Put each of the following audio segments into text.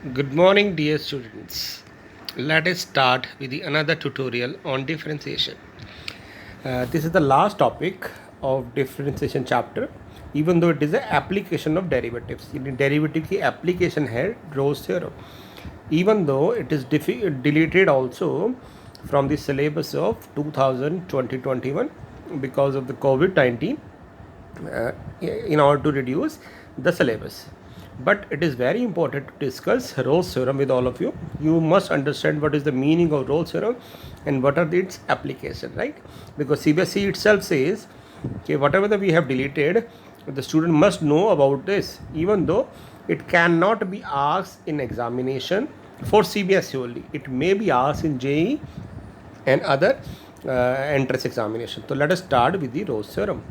Good morning, dear students. Let us start with another tutorial on differentiation. This is the last topic of differentiation chapter, even though it is an application of derivatives. Derivative की application है Rolle's theorem. Even though it is deleted also from the syllabus of 2020-21 because of the COVID-19 in order to reduce the syllabus. But it is very important to discuss Rolle's theorem with all of you. You must understand what is the meaning of Rolle's theorem and what are its application, right? Because CBSE itself says, okay, whatever that we have deleted, the student must know about this, even though it cannot be asked in examination for CBSE only. It may be asked in JEE and other entrance examination. So let us start with the Rolle's theorem,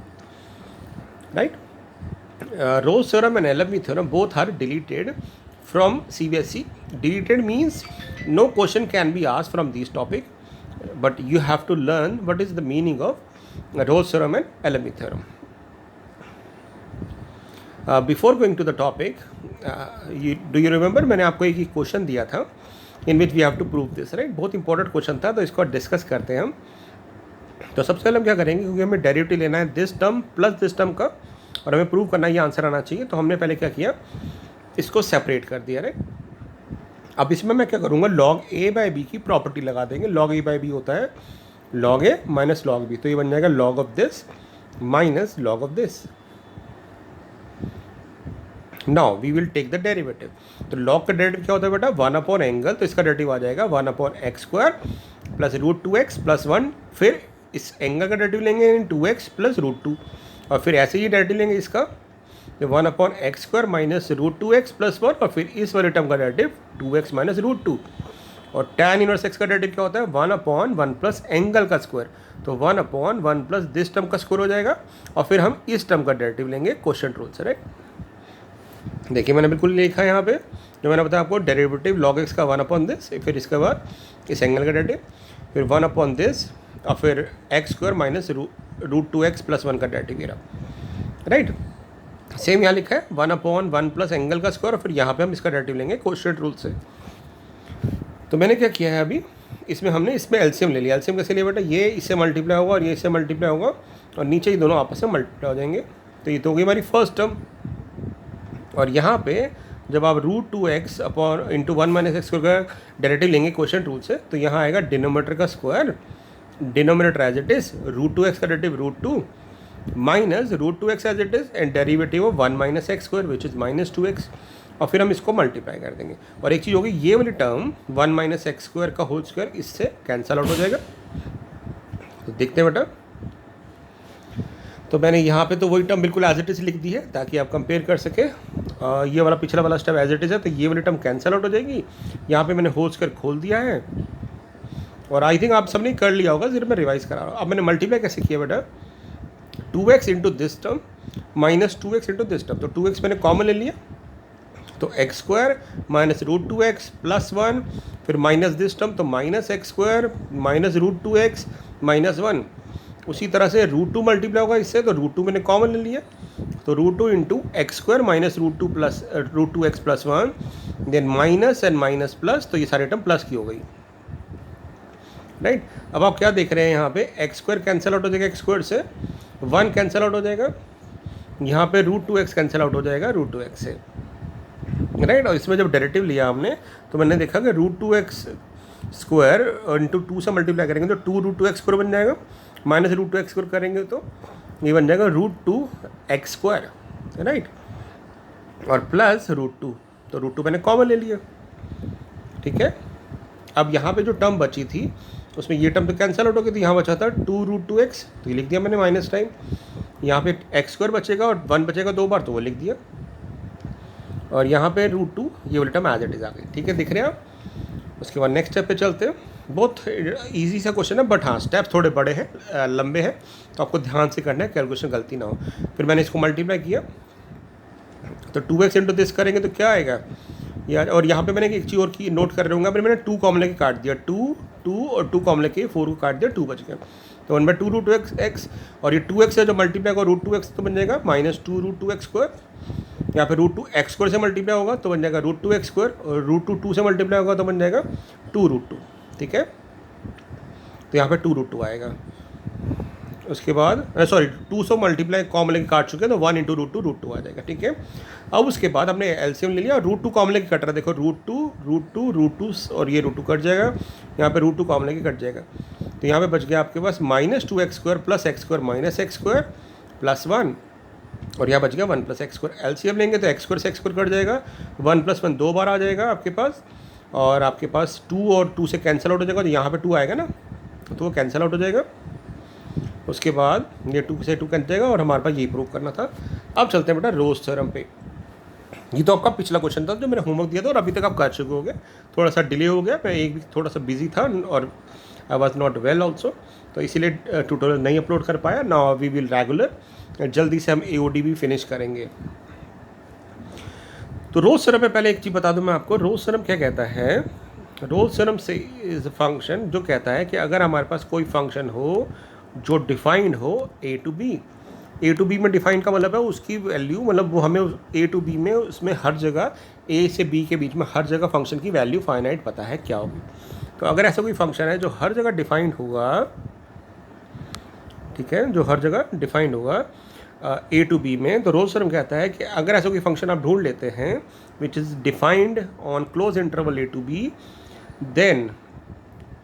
right? Rolle's theorem and LME theorem both are deleted from CBSE. Deleted means no question can be asked from this topic, but you have to learn what is the meaning of Rolle's theorem and LME theorem. Before going to the topic, do you remember मैंने आपको एक question दिया था in which we have to prove this, right? बहुत important question था, तो इसको discuss करते हैं हम. तो सबसे पहले हम क्या करेंगे, क्योंकि हमें डेरिवेटिव लेना है this term plus this term का, और हमें प्रूव करना ये आंसर आना चाहिए. तो हमने पहले क्या किया, इसको सेपरेट कर दिया, राइट. अब इसमें मैं क्या करूँगा, लॉग ए बाई बी की प्रॉपर्टी लगा देंगे. लॉग ए बाई बी होता है log A minus log B, तो ये बन जाएगा log of this minus log of this. Now we will take the derivative. तो लॉग का डेरिवेटिव क्या होता है बेटा, 1 एंगल, तो इसका डेरिवेटिव आ जाएगा 1 x² प्लस √2x प्लस 1. फिर इस एंगल का डेरिवेटिव लेंगे 2x प्लस √2, और फिर ऐसे ही डेरिवेटिव लेंगे इसका 1/x² माइनस √2x प्लस 1, और फिर इस वाले टर्म का डेरिवेटिव 2x माइनस √2. और tan इनवर्स x का डेरिवेटिव क्या होता है, 1/1 प्लस एंगल का स्क्वायर, तो 1/1 प्लस दिस टर्म का स्क्वायर हो जाएगा. और फिर हम इस टर्म का डेरिवेटिव लेंगे क्वोशिएंट रूल से, राइट. देखिए मैंने बिल्कुल लिखा है यहाँ पे, जो मैंने बताया आपको, डेरिवेटिव log x का 1/this, फिर इसके बाद इस एंगल का डेरिवेटिव, फिर 1/this, और फिर x² माइनस √2x प्लस 1 का डेरिवेटिव गिरा, राइट. सेम यहाँ लिखा है 1/1 प्लस एंगल का स्क्वायर, और फिर यहाँ पे हम इसका डेरिवेटिव लेंगे क्वोशिएंट रूल से. तो मैंने क्या किया है अभी, इसमें एलसीएम ले लिया. एलसीएम कैसे लिया बेटा, ये इससे मल्टीप्लाई होगा और ये इससे मल्टीप्लाई होगा, और नीचे ही दोनों आपस में मल्टीप्लाई हो जाएंगे. तो ये तो हो गई हमारी फर्स्ट टर्म. और यहाँ पे जब आप √2x upon into 1 minus X का डेरिवेटिव लेंगे क्वोशिएंट रूल से, तो यहाँ आएगा डिनोमिनेटर का square, denominator as it is, √2x का derivative √2 minus √2x as it is, and derivative of 1 minus x² which is minus 2x. और फिर हम इसको मल्टीप्लाई कर देंगे. और एक चीज़ होगी, ये वाली टर्म 1 माइनस x² का होल स्क्वायर इससे कैंसल आउट हो जाएगा. तो देखते हैं बेटा, तो मैंने यहाँ पे तो वही टर्म बिल्कुल एज इट इज लिख दी है ताकि आप कंपेयर कर सके. ये वाला पिछला वाला स्टेप एज इट इज है, तो ये वाली टर्म कैंसिल आउट हो जाएगी. यहाँ पे मैंने होल स्क्वायर खोल दिया है, और आई थिंक आप सबने कर लिया होगा, सिर्फ मैं रिवाइज करा रहा हूँ. अब मैंने मल्टीप्लाई कैसे किया बेटा, 2x into this term minus 2x into this term. तो 2x मैंने कॉमन ले लिया, तो x² माइनस √2x प्लस 1, फिर माइनस दिस टर्म, तो minus x² minus √2x minus 1. उसी तरह से √2 मल्टीप्लाई होगा इससे, तो √2 मैंने कॉमन ले लिया, तो √2 into x² minus √2 plus √2x plus 1, then minus and minus plus, तो ये सारे टर्म प्लस की हो गई, राइट. अब आप क्या देख रहे हैं, यहाँ पे x² कैंसिल आउट हो जाएगा, x² से 1 कैंसिल आउट हो जाएगा, यहाँ पे √2x कैंसिल आउट हो जाएगा √2x से, राइट. और इसमें जब डेरिवेटिव लिया हमने, तो मैंने देखा कि √2x स्क्वायर इंटू 2 से मल्टीप्लाई करेंगे तो 2√2x² बन जाएगा, माइनस √2x² करेंगे तो ये बन जाएगा √2x², राइट. और प्लस √2, तो √2 मैंने कॉमन ले लिया, ठीक है. अब यहाँ पे जो टर्म बची थी उसमें ये टर्म तो कैंसिल आउट हो गई थी, यहाँ बचा था 2√2x, तो ये लिख दिया मैंने माइनस टाइम. यहाँ पे x² बचेगा और 1 बचेगा 2 बार, तो वो लिख दिया. और यहाँ पे √2, ये वाली टर्म एज इट इज आ गई, ठीक है, दिख रहे हैं आप. उसके बाद नेक्स्ट स्टेप पे चलते हैं. बहुत इजी सा क्वेश्चन है, बट हाँ स्टेप थोड़े बड़े हैं, लंबे हैं, तो आपको ध्यान से करना है, कैलकुलेशन गलती ना हो. फिर मैंने इसको मल्टीप्लाई किया, तो 2x इंटू दिस करेंगे तो क्या आएगा यार. और यहाँ पे मैंने एक चीज़ और की नोट कर रहूँगा, मैंने 2 कॉमन लेके काट दिया, 2 और 2 कॉमन लेके 4 को काट दिया, 2 बच गया. तो 1/2 √2x, और ये 2x है जो मल्टीप्लाई होगा √2x, तो बन जाएगा माइनस 2 √2x². यहाँ पे रूट टू एक्स स्क्वायर से मल्टीप्लाई होगा तो बन जाएगा रूट टू एक्स स्क्वायर, और रूट टू से मल्टीप्लाई होगा तो बन जाएगा टू रूट टू। ठीक है, तो यहाँ पे टू रूट टू आएगा। उसके बाद सॉरी 2 से मल्टीप्लाई कॉमन लेके काट चुके हैं तो 1 इंटू रूट टू आ जाएगा। ठीक है, अब उसके बाद हमने एलसीएम ले लिया, रूट टू कॉमन लेके कट रहा है, देखो रूट टू और ये रूट टू कट जाएगा, यहाँ पे रूट टू कॉमन लेके कट जाएगा, तो यहाँ पे बच गया आपके पास minus two x square plus x square minus x square plus 1, और यहाँ बच गया 1 प्लस एक्स स्क्वायर। एलसीएम लेंगे तो एक्स स्क्वायर से एक्स स्क्वायर कट जाएगा, 1 प्लस 1 2 बार आ जाएगा आपके पास, और आपके पास 2 और 2 से कैंसिल आउट हो जाएगा, तो यहाँ पे 2 आएगा ना, तो वो कैंसिल आउट हो जाएगा। उसके बाद ये 2 से 2 कैंसिल जाएगा, और हमारे पास ये प्रूव करना था। अब चलते हैं बेटा रोल्स थ्योरम पे। ये तो आपका पिछला क्वेश्चन था जो मैंने होमवर्क दिया था, और अभी तक आप कर चुके होंगे। थोड़ा सा डिले हो गया, मैं एक वीक थोड़ा सा बिजी था और I was not well also, तो इसीलिए ट्यूटोरियल नहीं अपलोड कर पाया। नाउ वी विल रेगुलर, जल्दी से हम AOD भी फिनिश करेंगे। तो रोल्स थ्योरम में पहले एक चीज़ बता दूं मैं आपको, रोल्स थ्योरम क्या कहता है। रोल्स थ्योरम से इज फंक्शन जो कहता है कि अगर हमारे पास कोई फंक्शन हो जो डिफाइंड हो A to B में डिफाइन का मतलब है उसकी वैल्यू, मतलब वो हमें A to B में उसमें हर जगह A से B के बीच में हर जगह फंक्शन की वैल्यू फाइनाइट पता है क्या होगी। तो अगर ऐसा कोई फंक्शन है जो हर जगह डिफाइंड होगा, ठीक है, जो हर जगह डिफाइंड होगा A to B में, तो रोल्स थ्योरम कहता है कि अगर ऐसा कोई फंक्शन आप ढूंढ लेते हैं which is defined on close interval A to B, then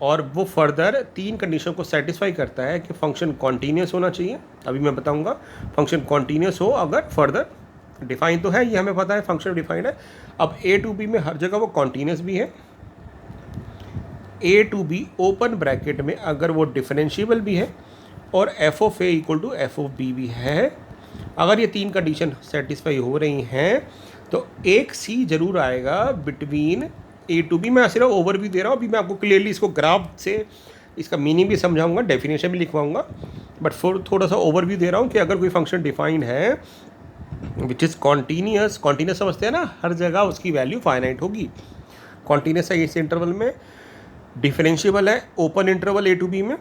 और वो फर्दर 3 कंडीशन को सेटिस्फाई करता है कि फंक्शन कॉन्टीन्यूस होना चाहिए। अभी मैं बताऊंगा फंक्शन कॉन्टीन्यूस हो, अगर फर्दर डिफाइन तो है, ये हमें पता है फंक्शन डिफाइंड है। अब A to B में हर जगह वो कॉन्टीन्यूस भी है, A to B open bracket में अगर वो डिफरेंशिएबल भी है, और f of A equal to f of B भी है। अगर ये 3 कंडीशन सेटिस्फाई हो रही हैं तो एक C जरूर आएगा बिटवीन A to B। मैं सिर्फ ओवरव्यू दे रहा हूँ, अभी मैं आपको क्लियरली इसको ग्राफ से इसका मीनिंग भी समझाऊंगा, डेफिनेशन भी लिखवाऊंगा, बट थोड़ा सा ओवरव्यू दे रहा हूँ कि अगर कोई फंक्शन डिफाइंड है विच इज़ कॉन्टीन्यूस समझते हैं ना, हर जगह उसकी वैल्यू फाइनाइट होगी। कॉन्टीन्यूस है इस इंटरवल में, डिफरेंशिएबल है open interval A to B में,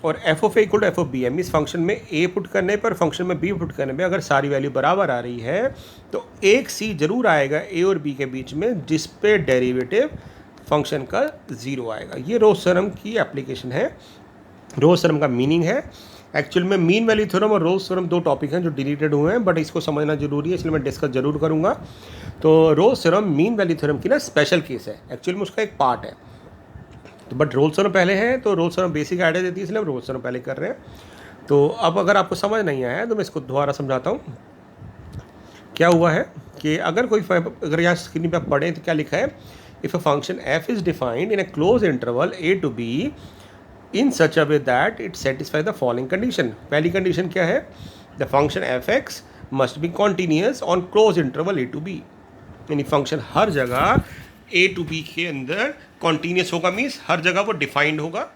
और f of A equal to f of B है। इस फंक्शन में A पुट करने पर, फंक्शन में B पुट करने पर अगर सारी वैल्यू बराबर आ रही है तो एक C जरूर आएगा A और B के बीच में जिस पे डेरिवेटिव फंक्शन का 0 आएगा। ये रोल्स थ्योरम की एप्लीकेशन है, रोल्स थ्योरम का मीनिंग है। एक्चुअल में मीन वैल्यू थ्योरम और रोल्स थ्योरम 2 टॉपिक हैं जो डिलीटेड हुए हैं, बट इसको समझना जरूरी है, इसलिए मैं डिस्कस जरूर करूँगा। तो Rolle's theorem mean value theorem की ना स्पेशल केस है, एक्चुअल में उसका एक पार्ट है, तो बट रोल्स थ्योरम पहले है, तो रोल्स थ्योरम बेसिक आइडिया देती है, इसलिए हम रोल्स थ्योरम पहले कर रहे हैं। तो अब अगर आपको समझ नहीं आया है तो मैं इसको दोबारा समझाता हूँ। क्या हुआ है कि अगर यहाँ स्क्रीन पे आप पढ़ें तो क्या लिखा है, if a function f is defined in a close interval A to B in such a way that it satisfy the following condition. पहली कंडीशन क्या है, the function f(x) must be continuous on close interval A to B। यानी function हर जगह A to B के अंदर continuous होगा, means हर जगह वो डिफाइंड होगा,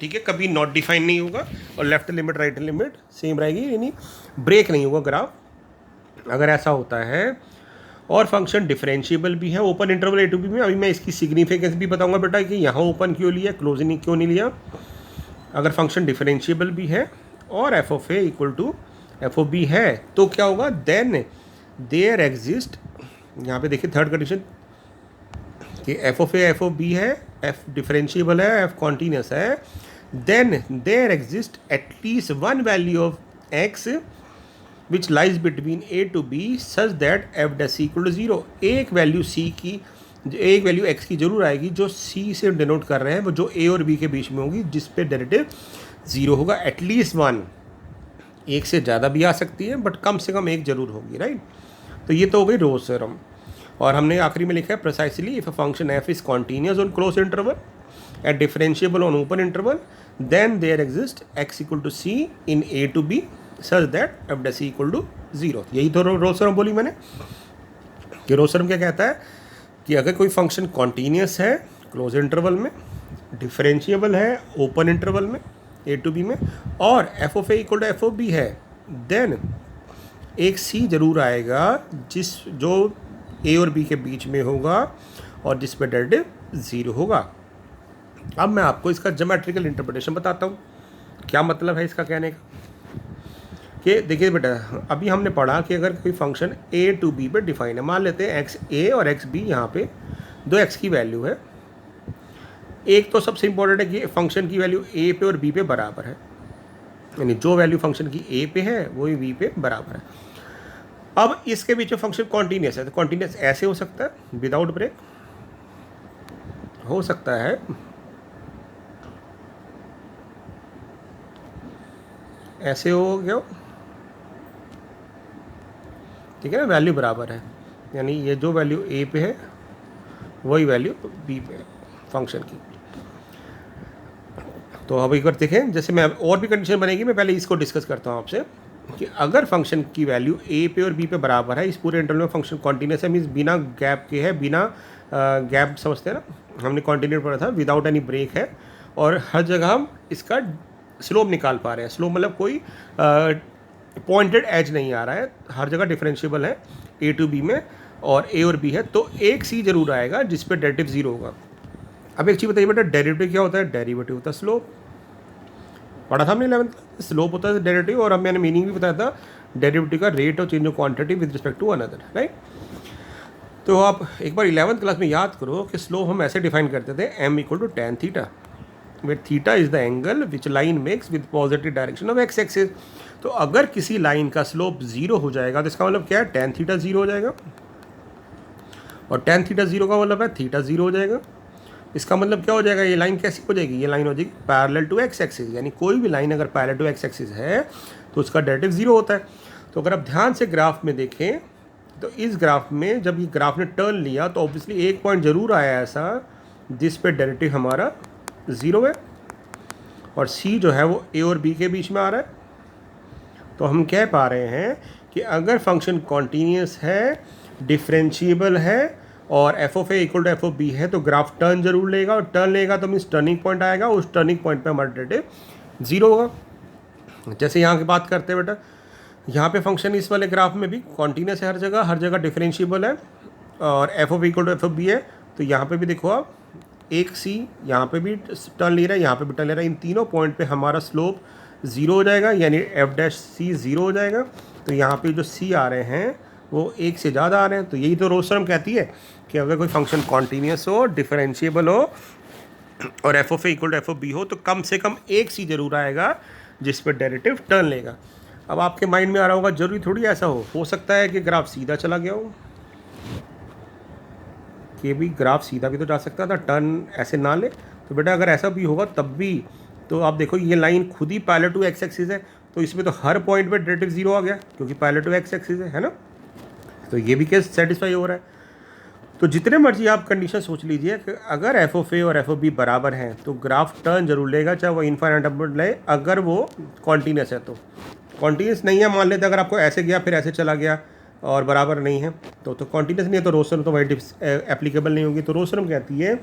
ठीक है, कभी नॉट डिफाइंड नहीं होगा, और left limit right limit same रहेगी, यानी ब्रेक नहीं होगा ग्राफ। अगर ऐसा होता है और फंक्शन डिफरेंशिएबल भी है open interval A to B में। अभी मैं इसकी सिग्निफिकेंस भी बताऊंगा बेटा कि यहाँ ओपन क्यों लिया, क्लोज नहीं क्यों नहीं लिया। अगर फंक्शन डिफरेंशिएबल भी है और f of A equal to f of B है तो क्या होगा, देन देयर एग्जिस्ट, यहाँ पे देखिए थर्ड कंडीशन कि f of A f of B है, f डिफरेंशिएबल है, f कॉन्टीन्यूस है, then there exist at least one value of x which lies between A to B such that f dash equal to 0। एक value C की, एक value x की जरूर आएगी जो C से डिनोट कर रहे हैं, वो जो A और B के बीच में होगी, जिस पे डेरिवेटिव 0 होगा। एटलीस्ट वन, एक से ज़्यादा भी आ सकती है बट कम से कम एक जरूर होगी, राइट। तो ये तो हो गई रोल्स थ्योरम। और हमने आखिरी में लिखा है precisely if a function f is continuous on close interval and differentiable on open interval then there exist x equal to c in A to B such that f dash equal to 0। यही तो Rolle's theorem बोली मैंने कि Rolle's theorem क्या कहता है कि अगर कोई फंक्शन कॉन्टीन्यूस है क्लोज इंटरवल में, डिफरेंशिएबल है ओपन इंटरवल में A to B में, और f of A equal to f of B है, देन एक C जरूर आएगा जो A और B के बीच में होगा और जिस पे डेरिवेटिव 0 होगा। अब मैं आपको इसका ज्योमेट्रिकल इंटरप्रिटेशन बताता हूँ, क्या मतलब है इसका कहने का। कि देखिए बेटा, अभी हमने पढ़ा कि अगर कोई फंक्शन a टू b पे डिफाइन है, मान लेते हैं एक्स ए और एक्स बी, यहाँ पे दो x की वैल्यू है। एक तो सबसे इंपॉर्टेंट है कि फंक्शन की वैल्यू a पे और b पे बराबर है, यानी जो वैल्यू फंक्शन की a पे है वही b पे बराबर है। अब इसके बीच में फंक्शन कॉन्टीन्यूस है, तो कॉन्टीन्यूस ऐसे हो सकता है विदाउट ब्रेक, हो सकता है ऐसे हो गया, ठीक है ना, वैल्यू बराबर है, यानी ये जो वैल्यू a पे है वही वैल्यू b पे है फंक्शन की। तो अब एक बार देखें, जैसे मैं और भी कंडीशन बनेगी, मैं पहले इसको डिस्कस करता हूँ आपसे कि अगर फंक्शन की वैल्यू a पे और b पे बराबर है, इस पूरे इंटरवल में फंक्शन कॉन्टीन्यूस है, मीन्स बिना गैप के है, बिना गैप समझते हैं ना, हमने कॉन्टीन्यूस पढ़ा था, विदाउट एनी ब्रेक है, और हर जगह हम इसका स्लोप निकाल पा रहे हैं। स्लोप मतलब कोई पॉइंटेड एज नहीं आ रहा है, हर जगह डिफरेंशिएबल है a टू b में, और a और b है, तो एक c जरूर आएगा जिस पे डेरिवेटिव जीरो होगा। अब एक चीज़ बताइए बेटा, डेरिवेटिव क्या होता है? डेरिवेटिव होता है स्लोप, पढ़ा था हमने 11th। स्लोप होता है डेरिवेटिव, और अब मैंने मीनिंग भी बताया था, डेरिवेटिव का rate of change of quantity with respect to another, right. तो आप एक बार 11th क्लास में याद करो कि स्लोप हम ऐसे डिफाइन करते थे, m equal to tan theta, where theta is the angle which line makes with positive direction of X axis. तो अगर किसी लाइन का स्लोप जीरो हो जाएगा तो इसका मतलब क्या है? tan थीटा जीरो हो जाएगा, और tan थीटा जीरो का मतलब है थीटा जीरो हो जाएगा। इसका मतलब क्या हो जाएगा? ये लाइन कैसी हो जाएगी? ये लाइन हो जाएगी पैरेलल टू एक्स एक्सिस, यानी कोई भी लाइन अगर पैरेलल टू एक्स एक्सिस है तो उसका डेरिवेटिव जीरो होता है। तो अगर आप ध्यान से ग्राफ में देखें तो इस ग्राफ में जब ये ग्राफ ने टर्न लिया तो ऑब्वियसली एक पॉइंट जरूर आया ऐसा जिस पे डेरिवेटिव हमारा ज़ीरो है, और सी जो है वो ए और बी के बीच में आ रहा है। तो हम कह पा रहे हैं कि अगर फंक्शन कॉन्टीन्यूस है, डिफरेंशिएबल है, और F of A equal to F of B है, तो ग्राफ टर्न जरूर लेगा, और टर्न लेगा तो मीन्स टर्निंग पॉइंट आएगा, उस टर्निंग पॉइंट पे हमारा डेरिवेटिव जीरो होगा। जैसे यहाँ की बात करते हैं बेटा, यहाँ पे फंक्शन इस वाले ग्राफ में भी कॉन्टीन्यूस है, हर जगह डिफरेंशिएबल है, और F of equal to F of B है। तो यहाँ पे भी देखो आप, एक सी यहाँ पे भी टर्न ले रहा है, यहाँ पे भी टर्न ले रहा है, इन तीनों पॉइंट पे हमारा स्लोप जीरो हो जाएगा, यानी एफ डैश सी जीरो हो जाएगा। तो यहाँ पे जो सी आ रहे हैं वो एक से ज़्यादा आ रहे हैं। तो यही तो रोज थ्योरम कहती है कि अगर कोई फंक्शन कॉन्टीन्यूस हो, डिफरेंशिएबल हो, और F of A equal to F of B हो, तो कम से कम एक सी जरूर आएगा जिस पर डेरिवेटिव टर्न लेगा। अब आपके माइंड में आ रहा होगा, जरूरी थोड़ी ऐसा हो सकता है कि ग्राफ सीधा चला गया हो, कि भी ग्राफ सीधा भी तो जा सकता था, टर्न ऐसे ना ले। तो बेटा अगर ऐसा भी होगा तब भी, तो आप देखो ये लाइन खुद ही पैरेलल टू एक्स एक्सिस है, तो इसमें तो हर पॉइंट पे डेरिवेटिव जीरो आ गया क्योंकि पैरेलल टू एक्स एक्सिस है ना। तो ये भी केस सेटिस्फाई हो रहा है। तो जितने मर्जी आप कंडीशन सोच लीजिए कि अगर एफ ऑफ ए और एफ ऑफ बी बराबर हैं तो ग्राफ टर्न जरूर लेगा, चाहे वो इनफाइनाइट अपवर्ड ले, अगर वो कॉन्टीन्यूस है। तो कॉन्टीन्यूस नहीं है, मान लेते अगर आपको ऐसे गया फिर ऐसे चला गया और बराबर नहीं है तो कॉन्टीन्यूस नहीं है, तो रोज थ्योरम तो वही एप्लीकेबल नहीं होगी। तो रोज थ्योरम कहती है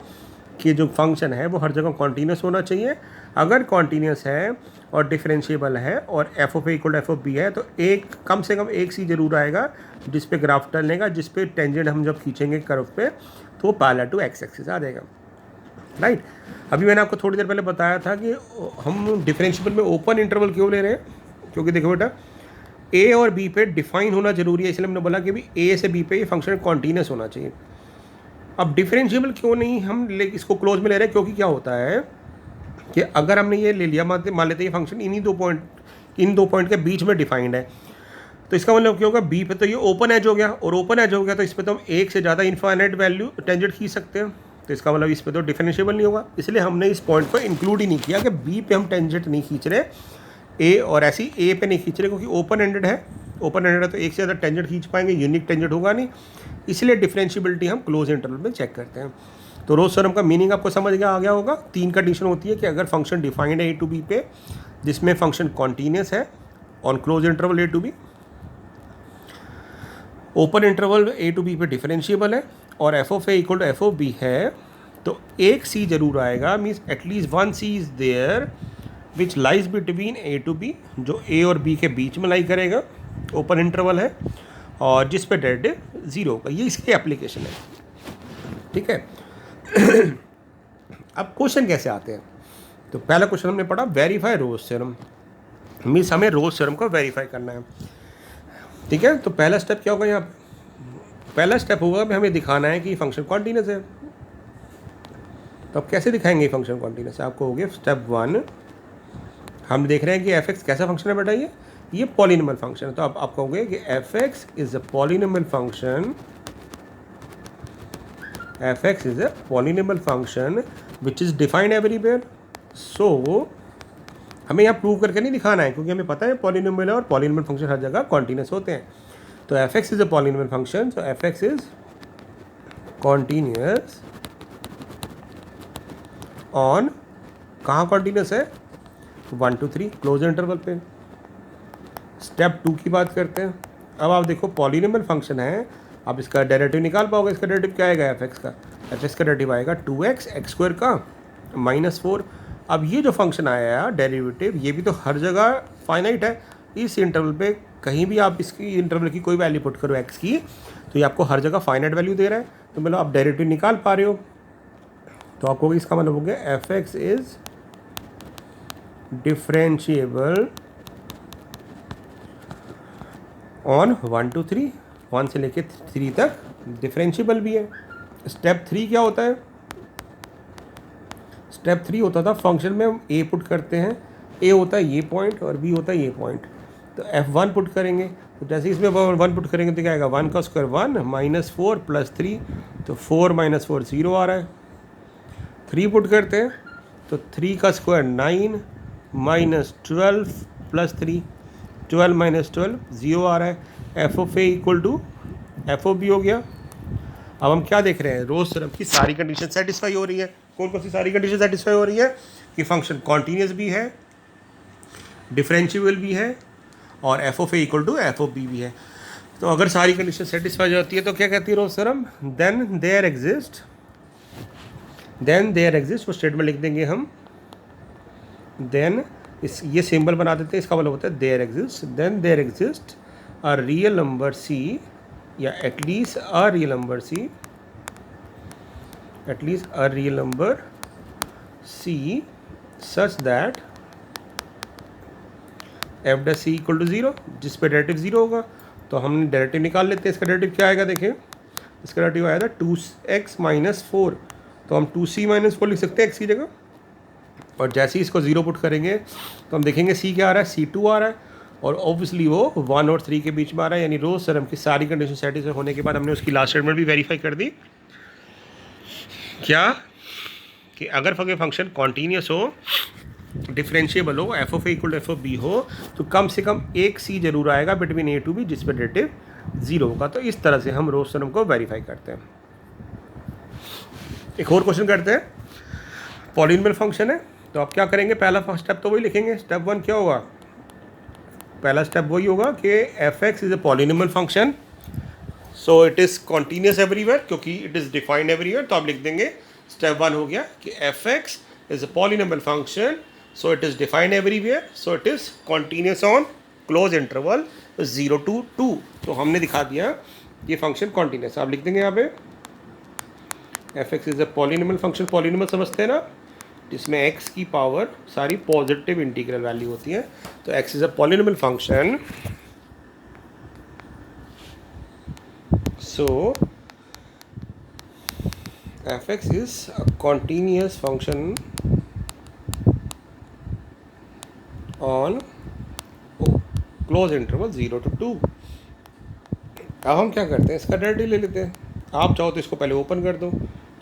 कि जो फंक्शन है वो हर जगह कॉन्टीन्यूस होना चाहिए। अगर कॉन्टीन्यूस है और डिफरेंशिएबल है और F of A equal to F of B है, तो एक कम से कम एक सी जरूर आएगा जिस पे ग्राफ टर्न लेगा, जिस पे टेंजेंट हम जब खींचेंगे कर्व पे तो वो पैरेलल टू एक्स एक्सिस आ जाएगा, राइट। अभी मैंने आपको थोड़ी देर पहले बताया था कि हम डिफरेंशिएबल में ओपन इंटरवल क्यों ले रहे हैं, क्योंकि देखो बेटा ए और बी पे डिफाइन होना जरूरी है, इसलिए हमने बोला कि भी ए से बी पे ये फंक्शन कॉन्टीन्यूस होना चाहिए। अब डिफरेंशिएबल क्यों नहीं हम इसको क्लोज में ले रहे हैं, क्योंकि क्या होता है कि अगर हमने ये ले लिया, मान लेते हैं ये फंक्शन इन दो पॉइंट के बीच में डिफाइंड है, तो इसका मतलब क्या होगा, बी पे तो ये ओपन एज हो गया, और ओपन एज हो गया तो इस पर तो हम एक से ज़्यादा इनफाइनाइट वैल्यू टेंजेंट खींच सकते हैं, तो इसका मतलब इस पर तो डिफरेंशिएबल नहीं होगा। इसलिए हमने इस पॉइंट को इंक्लूड ही नहीं किया कि बी पे हम टेंजेंट नहीं खींच रहे, ए और ऐसी ए पे नहीं खींच रहे, क्योंकि ओपन एंडेड है तो एक से ज़्यादा टेंजेंट खींच पाएंगे, यूनिक टेंजेंट होगा नहीं, इसलिए डिफरेंशिएबिलिटी हम क्लोज इंटरवल में चेक करते हैं। तो रोज थ्योरम का मीनिंग आपको समझ गया आ गया होगा। 3 कंडीशन होती है कि अगर फंक्शन डिफाइंड है ए टू बी पे, जिसमें फंक्शन कॉन्टीन्यूस है on close interval A to B, open interval A to B पे डिफरेंशिएबल है, और F of A equal to F of B है, तो एक सी जरूर आएगा, means at least one C is there which lies between A to B, जो A और बी के बीच में लाई करेगा, ओपन इंटरवल है, और जिस पे डेरिवेटिव जीरो होगा। ये इसकी एप्लीकेशन है, ठीक है। अब क्वेश्चन कैसे आते हैं, तो पहला क्वेश्चन हमने पढ़ा वेरीफाई रोज थ्योरम। मीन्स हमें रोल्स थ्योरम को वेरीफाई करना है। ठीक है, तो पहला स्टेप क्या होगा यहाँ पे? पहला स्टेप होगा कि हमें दिखाना है कि फंक्शन कॉन्टीन्यूस है। तो अब कैसे दिखाएंगे फंक्शन कॉन्टीन्यूस है? आपको हो गया स्टेप 1, हम देख रहे हैं कि एफ एक्स कैसा फंक्शन है बेटा, ये पॉलिनोमियल फंक्शन है। तो आप कहोगे कि f x is a polynomial function, f x is a polynomial function which is defined everywhere. So हमें यहाँ प्रूव करके नहीं दिखाना है, क्योंकि हमें पता है पॉलिनोमियल है और पॉलिनोमियल फंक्शन हर जगह कॉन्टीन्यूस होते हैं। तो f x is a polynomial function, so f x is continuous on, कहाँ कॉन्टीन्यूस है? 1 to 3 क्लोज इंटरवल पे। स्टेप 2 की बात करते हैं। अब आप देखो पॉलिनोमियल फंक्शन है, आप इसका डेरिवेटिव निकाल पाओगे। इसका डेरिवेटिव क्या आएगा? एफ एक्स का, एफ एक्स का डेरिवेटिव आएगा 2x एक्स स्क्वायर का -4। अब ये जो फंक्शन आया डेरिवेटिव, ये भी तो हर जगह फाइनाइट है। इस इंटरवल पे कहीं भी आप इसकी इंटरवल की कोई वैल्यू पुट करो x की, तो ये आपको हर जगह फाइनाइट वैल्यू दे रहा है। तो मतलब आप डेरिवेटिव निकाल पा रहे हो। तो आपको इसका मतलब हो गया F x is differentiable on 1 to 3, 1 से लेके 3 तक डिफरेंशिएबल भी है। स्टेप 3 क्या होता है? स्टेप 3 होता था फंक्शन में हम a पुट करते हैं, a होता है ये पॉइंट और b होता है ये पॉइंट। तो f1 पुट करेंगे, तो जैसे इसमें 1 पुट करेंगे तो क्या आएगा? 1 का स्क्वायर 1 -4 + 3, तो 4 - 4 0 आ रहा है। 3 पुट करते हैं तो 3 का स्क्वायर 9 -12 + 3, 12 - 12 0 आ रहा है। F of A equal to F of B हो गया। अब हम क्या देख रहे हैं? रोल्स थ्योरम की सारी कंडीशन सेटिस्फाई हो रही है। कौन कौन सी सारी कंडीशन सेटिस्फाई हो रही है? कि फंक्शन कॉन्टीन्यूस भी है, डिफरेंशिएबल भी है और F of A equal to F of B भी है। तो अगर सारी कंडीशन सेटिस्फाई होती है तो क्या कहती है Rolle's theorem? Then there exist, वो स्टेटमेंट लिख देंगे हम। देन ये सिंबल बना देते हैं, इसका मतलब होता है there exist. Then there exist a real number c, या at least a real number c, C such that f dash c equal to 0, जिस पे डेरिवेटिव 0 होगा। तो हम डेरिवेटिव निकाल लेते हैं। इसका डेरिवेटिव क्या आएगा? देखिए इसका डेरिवेटिव आया था 2x - 4, तो हम 2c - 4 लिख सकते हैं x की जगह। और जैसे ही इसको 0 पुट करेंगे तो हम देखेंगे c क्या आ रहा है? c2 आ रहा है, और ऑब्वियसली वो 1 और 3 के बीच में आ रहा है। यानी रोल्स थ्योरम की सारी कंडीशन सेटिस्फाई होने के बाद हमने उसकी लास्ट स्टेटमेंट भी वेरीफाई कर दी। क्या? कि अगर फंक्शन कॉन्टीन्यूस हो, डिफरेंशिएबल हो, f of A equal to F of B हो, तो कम से कम एक सी जरूर आएगा बिटवीन ए टू बी जिस पर डेरिवेटिव 0 होगा। तो इस तरह से हम रोल्स थ्योरम को वेरीफाई करते हैं। एक और क्वेश्चन करते हैं। पॉलिनोमियल फंक्शन है, तो आप क्या करेंगे? पहला फर्स्ट स्टेप तो वही लिखेंगे। स्टेप 1 क्या होगा? पहला स्टेप वही होगा कि f x is a polynomial function, so it is continuous everywhere, क्योंकि इट इज़ डिफाइंड एवरीवेयर। तो आप लिख देंगे स्टेप 1 हो गया कि f x is a polynomial function, so it is defined everywhere, so it is continuous on close interval 0 to 2। तो हमने दिखा दिया ये फंक्शन कॉन्टीन्यूस। आप लिख देंगे यहाँ पे F x is a polynomial function. Polynomial समझते हैं ना, जिसमें x की पावर सारी पॉजिटिव इंटीग्रल वैल्यू होती है। तो x is a polynomial function, so f x is a continuous function on close interval 0 to 2। अब हम क्या करते हैं? इसका डेरिवेटिव ले लेते हैं। आप चाहो तो इसको पहले ओपन कर दो,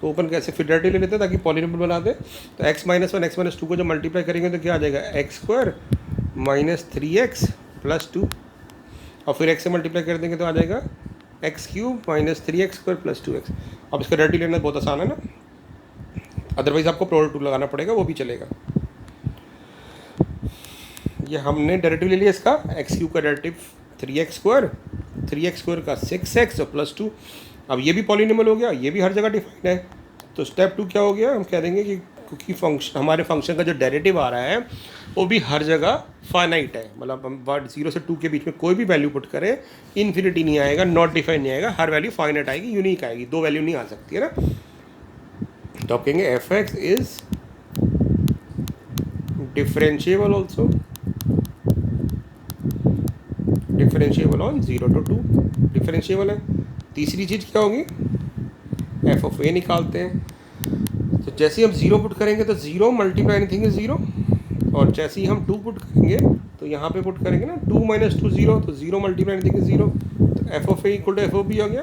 तो ओपन कैसे? फिर डेरिवेटिव ले लेते हैं ताकि पॉलिनोमियल बना दे। तो x - 1 x - 2 को जब मल्टीप्लाई करेंगे तो क्या आ जाएगा? x² - 3x + 2, और फिर x से मल्टीप्लाई कर देंगे तो आ जाएगा x³ - 3x² + 2x। अब इसका डेरिवेटिव लेना बहुत आसान है ना, अदरवाइज आपको प्रोडक्ट टूल लगाना पड़ेगा, वो भी चलेगा। ये हमने डेरिवेटिव ले लिया इसका, x³ का डेरिवेटिव 3x² 3x² का 6x और +2। अब ये भी पॉलिनोमियल हो गया, ये भी हर जगह डिफाइंड है। तो स्टेप 2 क्या हो गया? हम कह देंगे कि क्योंकि फंक्शन हमारे फंक्शन का जो डेरिवेटिव आ रहा है वो भी हर जगह फाइनाइट है, मतलब हम 0 से 2 के बीच में कोई भी वैल्यू पुट करें, इन्फिनिटी नहीं आएगा, नॉट डिफाइंड नहीं आएगा, हर वैल्यू फाइनाइट आएगी, यूनिक आएगी, 2 वैल्यू नहीं आ सकती है ना। तो आप कहेंगे F x is differentiable also differentiable on 0 to 2, differentiable है। तीसरी चीज़ क्या होगी, एफ ऑफ ए निकालते हैं। तो जैसे ही हम 0 पुट करेंगे तो 0 मल्टीप्लाई एनीथिंग इज 0, और जैसे ही हम 2 पुट करेंगे तो यहाँ पे पुट करेंगे ना 2 - 2 0, तो 0 मल्टीप्लाई एनीथिंग इज 0, तो f of A equal to F of B हो गया।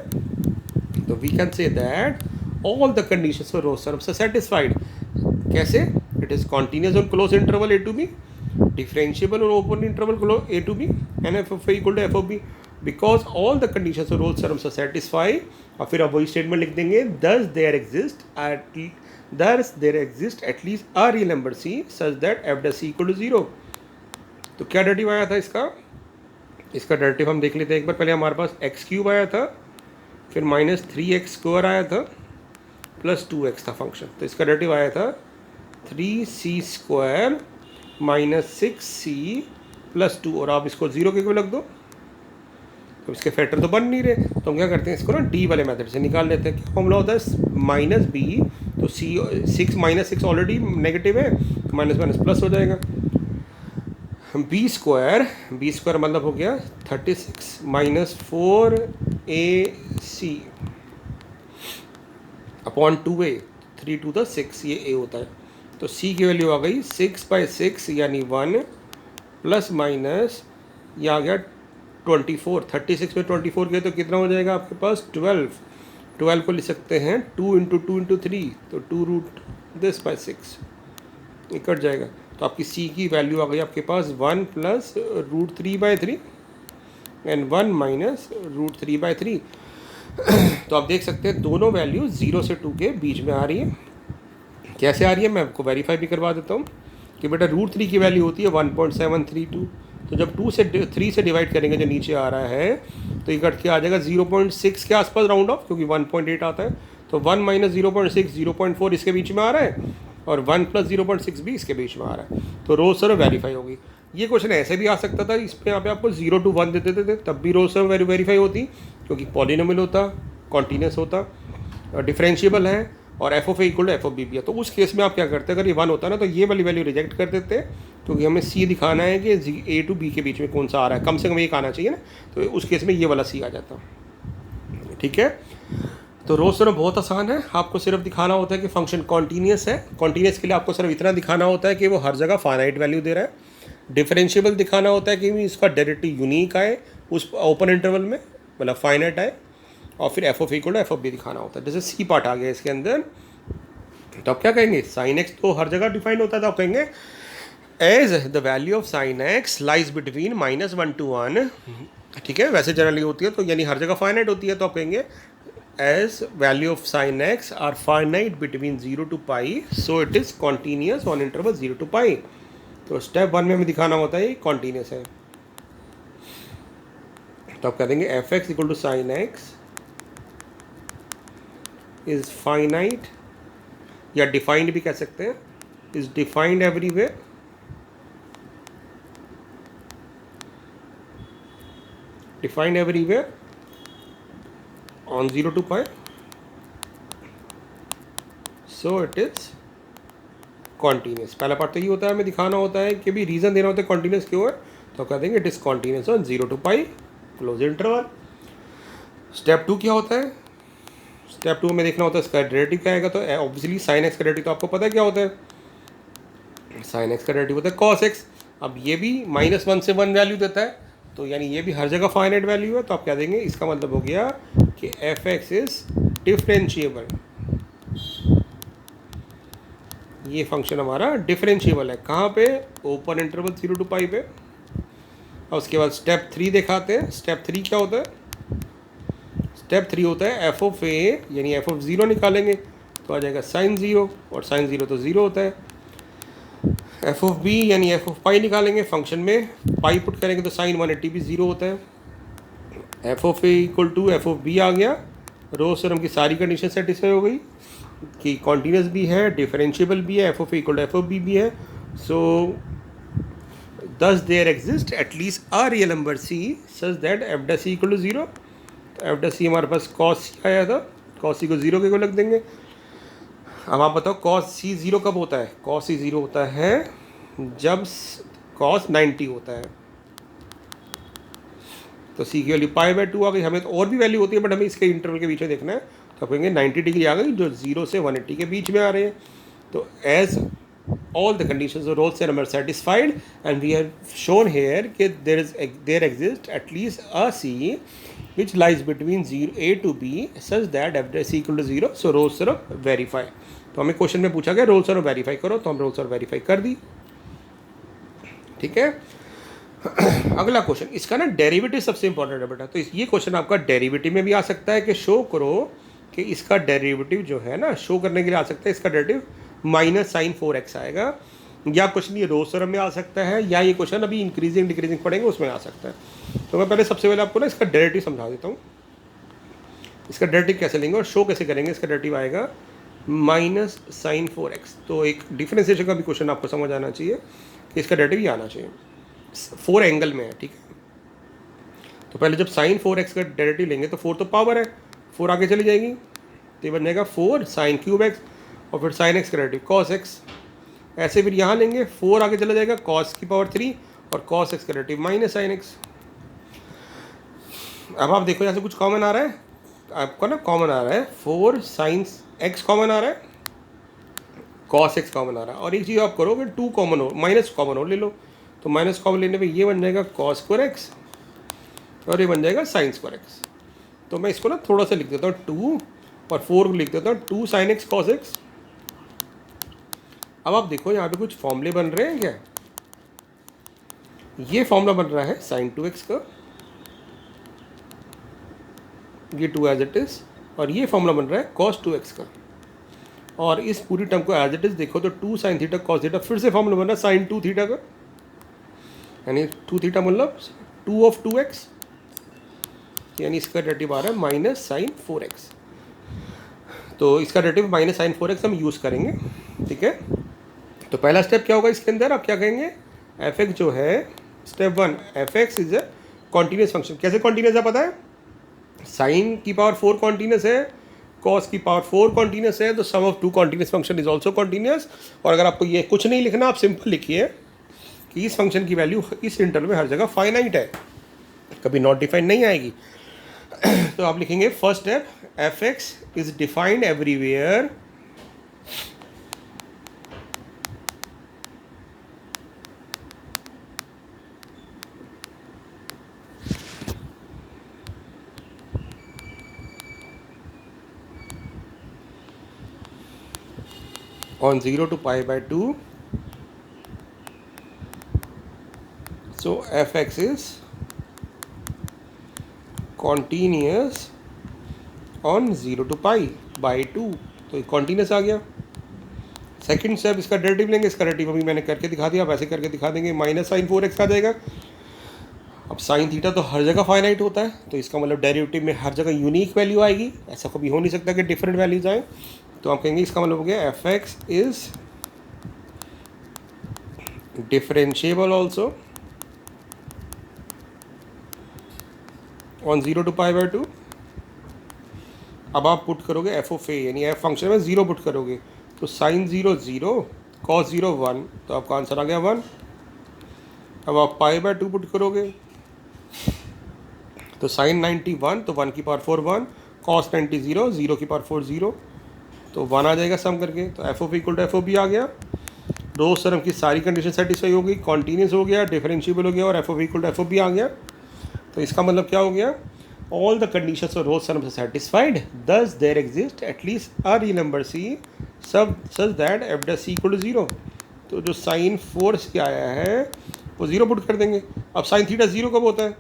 तो we can say that all the conditions for Rolle's theorem are satisfied. कैसे, it is continuous on close interval A to b, differentiable और open interval closed a to b, and f of A equal to F of b, because all the conditions for Rolle's theorem are satisfied. और फिर अब वही statement लिख देंगे, दस there exist at least a real number C such that F dash c equal to 0। तो क्या derivative आया था इसका डेरिवेटिव हम देख लेते हैं एक बार। पहले हमारे पास एक्स क्यूब आया था, फिर -3x² आया था, प्लस 2x था फंक्शन। तो इसका डेरिवेटिव आया था 3c² - 6c + 2, और आप इसको 0 के क्यों लग दो, तो इसके फैक्टर तो बन नहीं रहे, तो हम क्या करते हैं, इसको ना डी वाले मेथड से निकाल लेते हैं। क्या फॉर्मूला होता है, -b, तो 6 ऑलरेडी नेगेटिव है, माइनस माइनस प्लस हो जाएगा। b² मतलब हो गया 36 - 4ac upon 2a, 3 to the 6, ये a होता है। तो c की वैल्यू आ गई 6/6 यानी 1, प्लस माइनस ये आ गया 24, 36 में 24 गए तो कितना हो जाएगा आपके पास 12 को लिख सकते हैं 2 × 2 × 3, तो 2√this/6 ये कट जाएगा। तो आपकी c की वैल्यू आ गई आपके पास 1 + √3/3 एंड 1 - √3/3। तो आप देख सकते हैं दोनों वैल्यू 0 से 2 के बीच में आ रही है। कैसे आ रही है मैं आपको वेरीफाई भी करवा देता हूँ कि बेटा √3 की वैल्यू होती है 1.732, तो जब 3 से डिवाइड करेंगे जो नीचे आ रहा है तो ये कट के आ जाएगा 0.6 के आसपास राउंड ऑफ, क्योंकि 1.8 आता है। तो 1 - 0.6 0.4 इसके बीच में आ रहा है, और 1 + 0.6 भी इसके बीच में आ रहा है। तो रोज सर्व वेरीफाई होगी। ये क्वेश्चन ऐसे भी आ सकता था, इस पर यहाँ पे आपको 0 to 1 दे देते थे, तब भी रोज सर्व वेरीफाई होती, क्योंकि पॉलिनोमियल होता, कॉन्टीन्यूस होता, डिफरेंशिएबल है, और F of A equal to F of B भी है। तो उस केस में आप क्या करते हैं, अगर ये 1 होता है ना तो ये वाली वैल्यू रिजेक्ट कर देते हैं, क्योंकि हमें सी दिखाना है कि ए टू बी के बीच में कौन सा आ रहा है, कम से कम एक आना चाहिए ना, तो उस केस में ये वाला सी आ जाता। ठीक है, तो रोज सर्व बहुत आसान है, आपको सिर्फ दिखाना होता है कि फंक्शन कॉन्टीन्यूस है। कॉन्टीन्यूस के लिए आपको सिर्फ इतना दिखाना होता है कि वो हर जगह फाइनाइट वैल्यू दे रहा है। डिफरेंशिएबल दिखाना होता है कि इसका डेरिवेटिव यूनिक आए उस ओपन इंटरवल में, मतलब फाइनाइट आए, और फिर f of equal to F of B दिखाना होता है। जैसे सी पार्ट आ गया इसके अंदर, तो आप क्या कहेंगे, साइन एक्स तो हर जगह डिफाइन होता है, तो आप कहेंगे as the value of sine X lies between -1 to 1। ठीक है, वैसे जनरली होती है, तो यानी हर जगह फाइनाइट होती है, तो आप कहेंगे as value of sine x are finite between 0 to π, so it is continuous on interval 0 to π। तो स्टेप 1 में हमें दिखाना होता है ये कॉन्टीन्यूस है, तो आप कह देंगे f x equal to sine X is finite, या डिफाइंड भी कह सकते हैं, is defined everywhere on 0 to π, so it is continuous। पहला पार्ट तो ये होता है, हमें दिखाना होता है कि भी रीज़न देना होता है कॉन्टीन्यूस क्यों है, तो कह देंगे it is continuous on 0 to π closed interval. Step 2 क्या होता है, स्टेप 2 में देखना होता है इसका डेरिवेटिव क्या आएगा। तो ऑब्वियसली साइन एक्स का डेरिवेटिव तो आपको पता है क्या होता है, साइन एक्स का डेरिवेटिव होता है कॉस एक्स। अब ये भी -1 से 1 वैल्यू देता है, तो यानी ये भी हर जगह फाइनाइट वैल्यू है, तो आप क्या देंगे, इसका मतलब हो गया कि एफ एक्स इज डिफरेंशिएबल, ये फंक्शन हमारा डिफरेंशिएबल है। कहाँ पे, ओपन इंटरवल 0 to π पे। और उसके बाद स्टेप 3 दिखाते हैं। स्टेप 3 क्या होता है, स्टेप 3 होता है एफ ऑफ ए यानी एफ ऑफ 0 निकालेंगे, तो आ जाएगा साइन 0, और साइन 0 तो 0 होता है। एफ ऑफ बी यानी एफ ऑफ पाई निकालेंगे, फंक्शन में पाई पुट करेंगे तो साइन 180 भी 0 होता है। F of A equal to F of b आ गया, रोज सर्म की सारी कंडीशन सेटिस्फाई हो गई कि कॉन्टीन्यूस भी है, डिफरेंशिएबल भी है, f of A equal to F of B भी है। So thus there exist at least a real number C such that F dash c equal to 0। तो एफ डैश सी हमारे पास कॉस सी आया था, कॉस सी को 0 के को लग देंगे। अब आप बताओ कॉस सी 0 कब होता है, कॉस सी 0 होता है जब कॉस 90 होता है। तो सी की वैल्यू π/2 आ गई। हमें तो और भी वैल्यू होती है बट हमें इसके इंटरवल के बीच में देखना है, तो कहेंगे 90 डिग्री आ गई जो 0 से 180 के बीच में आ रहे हैं। तो as all the conditions of Rolle's theorem are satisfied, and we have shown here that there exists at least a C which lies between 0 A to B such that f dash equal to 0. So Rolle's theorem verify. तो हमें question में पूछा गया Rolle's theorem verify करो, तो हम Rolle's theorem verify कर दी। ठीक है, अगला क्वेश्चन, इसका ना डेरिवेटिव सबसे इंपॉर्टेंट है बेटा। तो ये क्वेश्चन आपका डेरिवेटिव में भी आ सकता है कि शो करो कि इसका डेरिवेटिव जो है ना, शो करने के लिए आ सकता है इसका डेरिवेटिव -sin4x आएगा, या क्वेश्चन ये रोल्स थ्योरम में आ सकता है, या ये क्वेश्चन अभी इंक्रीजिंग डिक्रीजिंग पढ़ेंगे उसमें आ सकता है। तो मैं पहले सबसे पहले आपको ना इसका डेरिवेटिव समझा देता हूँ। इसका डेरिवेटिव कैसे लेंगे और शो कैसे करेंगे। इसका डेरिवेटिव आएगा -sin4x। तो एक डिफरेंशिएशन का भी क्वेश्चन आपको समझ आना चाहिए कि इसका डेरिवेटिव ये आना चाहिए, 4 एंगल में है। ठीक है, तो पहले जब sin4x का डेरिवेटिव लेंगे तो 4 तो पावर है, 4 आगे चली जाएगी तो ये बन जाएगा 4 sin³ और फिर sin x का डेरिवेटिव cos x। ऐसे फिर यहाँ लेंगे 4 आगे चला जाएगा cos³ और cos x का डेरिवेटिव -sin x। अब आप देखो यहाँ से कुछ कॉमन आ रहा है आपका ना, कॉमन आ रहा है 4 sin x कॉमन आ रहा है, cos x कॉमन आ रहा है, और एक चीज़ आप करोगे 2 कॉमन हो, माइनस कॉमन हो ले लो, तो माइनस कॉमन लेने पे ये बन जाएगा cos² और ये बन जाएगा sin²x। तो मैं इसको ना थोड़ा सा लिख देता हूँ 2 और 4 को लिख देता हूँ 2 sin x cos x। अब आप देखो यहाँ पे कुछ फॉर्मूले बन रहे हैं क्या। ये फॉर्मूला बन रहा है sin2x का, ये 2 एज इट इज, और ये फॉर्मूला बन रहा है cos2x का, और इस पूरी टर्म को एज इट इज देखो तो 2 sin थीटा cos थीटा, फिर से फॉर्मूला बन रहा है sin2 थीटा का, यानी 2 थीटा मतलब 2 of 2x, यानी इसका डेरिवेटिव आ रहा है -sin4x। तो इसका डेरिवेटिव -sin4x हम यूज़ करेंगे। ठीक है, तो पहला स्टेप क्या होगा इसके अंदर, आप क्या कहेंगे, f(x) जो है step 1, f(x) is a continuous function. कैसे कॉन्टीन्यूस है पता है, sin की पावर 4 कॉन्टीन्यूस है, cos की पावर 4 कॉन्टीन्यूस है, तो sum of 2 continuous function is also continuous. और अगर आपको ये कुछ नहीं लिखना, आप सिंपल लिखिए कि इस फंक्शन की वैल्यू इस इंटरवल में हर जगह फाइनाइट है, कभी नॉट डिफाइंड नहीं आएगी। तो आप लिखेंगे first step, f(x) is defined everywhere on 0 to π/2, so f(x) is continuous on 0 to π/2, तो कॉन्टीन्यूस आ गया। सेकंड स्टेप, इसका डेरिवेटिव लेंगे, इसका डेरिवेटिव अभी मैंने करके दिखा दिया, वैसे करके दिखा देंगे, -sin4x आ जाएगा। अब sin थीटा तो हर जगह फाइनाइट होता है, तो इसका मतलब डेरिवेटिव में हर जगह यूनिक वैल्यू आएगी, ऐसा कभी हो नहीं सकता कि डिफरेंट वैल्यूज आए। तो आप कहेंगे इसका मतलब हो गया f(x) is differentiable also on 0 to π/2। अब आप पुट करोगे f(a), यानी f फंक्शन में 0 पुट करोगे, तो sin 0 0 cos 0 1, तो आपका आंसर आ गया 1। अब आप π/2 पुट करोगे तो sin 90 1, तो 1 की पावर 4 1, cos 90 0, 0 की पावर 4 0, तो 1 आ जाएगा सम करके। तो f(f) = f(b) आ गया। रोल्स थ्योरम की सारी कंडीशन सेटिस्फाई हो गई, कॉन्टीन्यूस हो गया, डिफरेंशिएबल हो गया, और f(f) = f(b) आ गया। तो इसका मतलब क्या हो गया, all the conditions of Rolle's theorem are satisfied, thus there exists at least a real number c such that f dash c = 0। तो जो sin 4 से आया है वो 0 पुट कर देंगे। अब sin थीटा 0 कब होता है,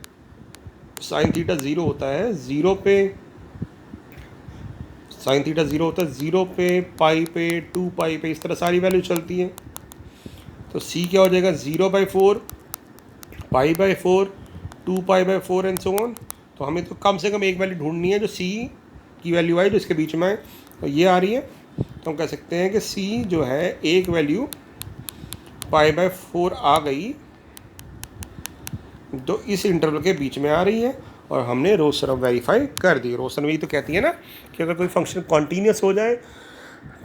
sin थीटा 0 होता है 0 पे, sin थीटा 0 होता है 0 पे, पाई पे, 2 पाई पे, इस तरह सारी वैल्यू चलती हैं। तो c क्या हो जाएगा, 0/4, π/4, 2π/4 एंड सो ऑन। तो हमें तो कम से कम एक वैल्यू ढूंढनी है जो c की वैल्यू आई जो इसके बीच में है, तो ये आ रही है। तो हम कह सकते हैं कि c जो है एक वैल्यू π/4 आ गई, तो इस इंटरवल के बीच में आ रही है, और हमने रोल्स थ्योरम वेरीफाई कर दी। रोल्स थ्योरम यही तो कहती है ना कि अगर कोई फंक्शन कॉन्टीन्यूस हो जाए,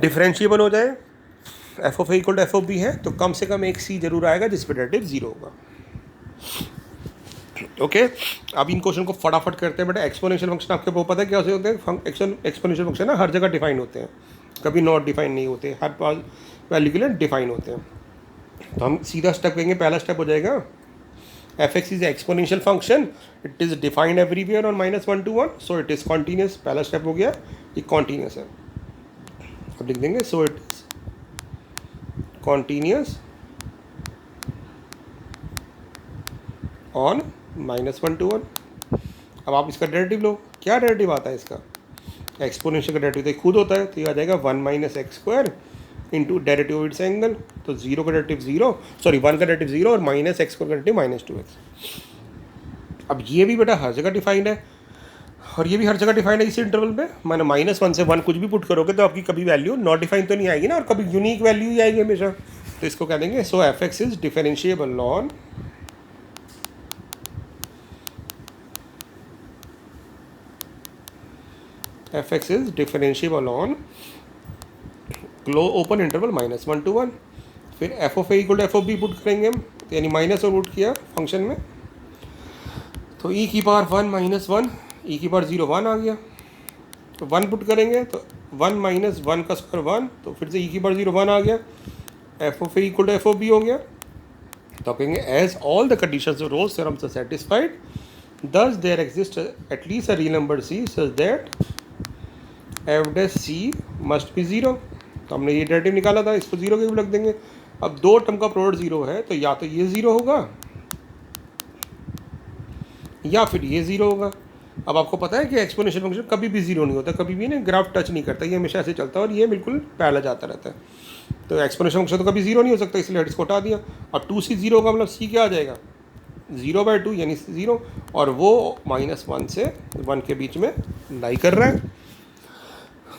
डिफरेंशिएबल हो जाए, f(a) = f(b) है, तो कम से कम एक c जरूर आएगा जिस पर डेरिवेटिव 0 होगा। ओके अब इन क्वेश्चन को फटाफट करते हैं बेटा। एक्सपोनेंशियल फंक्शन आपके को पता है क्या होते हैं? एक्सपोनेंशियल फंक्शन ना हर जगह डिफाइन होते हैं, कभी नॉट डिफाइन नहीं होते, हर पास वैल्यू के लिए डिफाइन होते हैं। तो हम सीधा स्टेप करेंगे, पहला स्टेप हो जाएगा F x is exponential function, it is defined everywhere on -1 to 1, so it is continuous. पहला स्टेप हो गया, ये कॉन्टीन्यूस है। अब लिख देंगे so it is continuous on -1 to 1। अब आप इसका डेरिवेटिव लो, क्या डेरिवेटिव आता है इसका? एक्सपोनेंशियल का डेरिवेटिव तो खुद होता है, तो ये आ जाएगा 1 - x² into derivative it's angle. तो 0 का डेरिवेटिव 0, सॉरी 1 का डेरिवेटिव 0 और -x² का डेरिवेटिव -2x। अब ये भी बेटा हर जगह डिफाइंड है और ये भी हर जगह डिफाइंड है इसी इंटरवल पे। मैंने -1 से 1 कुछ भी पुट करोगे तो आपकी कभी वैल्यू नॉट डिफाइंड तो नहीं आएगी ना, और कभी यूनिक वैल्यू ही आएगी हमेशा। तो इसको कह देंगे so f x is differentiable on f x is differentiable on open interval -1 to 1। फिर f of A equal to F of b put करेंगे हम, यानी माइनस और पुट किया फंक्शन में, तो ई की पावर 1 - 1, ई की पावर 0 1 आ गया। तो 1 पुट करेंगे तो 1 - 1 का स्क्वायर 1, तो फिर से ई की पावर 0 1 आ गया। F of A equal to F of B हो गया। तो आप कहेंगे as all the conditions of Rolle's theorem are satisfied, thus there exists at least a real number c such that f dash c must be 0। तो हमने ये derivative निकाला था, इसको 0 के भी रख देंगे। अब दो टर्म का प्रोडक्ट 0 है, तो या तो ये 0 होगा या फिर ये 0 होगा। अब आपको पता है कि एक्सपोनेंशियल फंक्शन कभी भी 0 नहीं होता, कभी भी ना ग्राफ टच नहीं करता, ये हमेशा ऐसे चलता है और ये बिल्कुल पैरेलल जाता रहता है। तो एक्सपोनेंशियल फंक्शन तो कभी 0 नहीं हो सकता, इसलिए इसको हटा दिया। अब 2c 0 का मतलब c क्या आ जाएगा? 0/2 यानी 0, और वो -1 से 1 के बीच में लाई कर रहा है।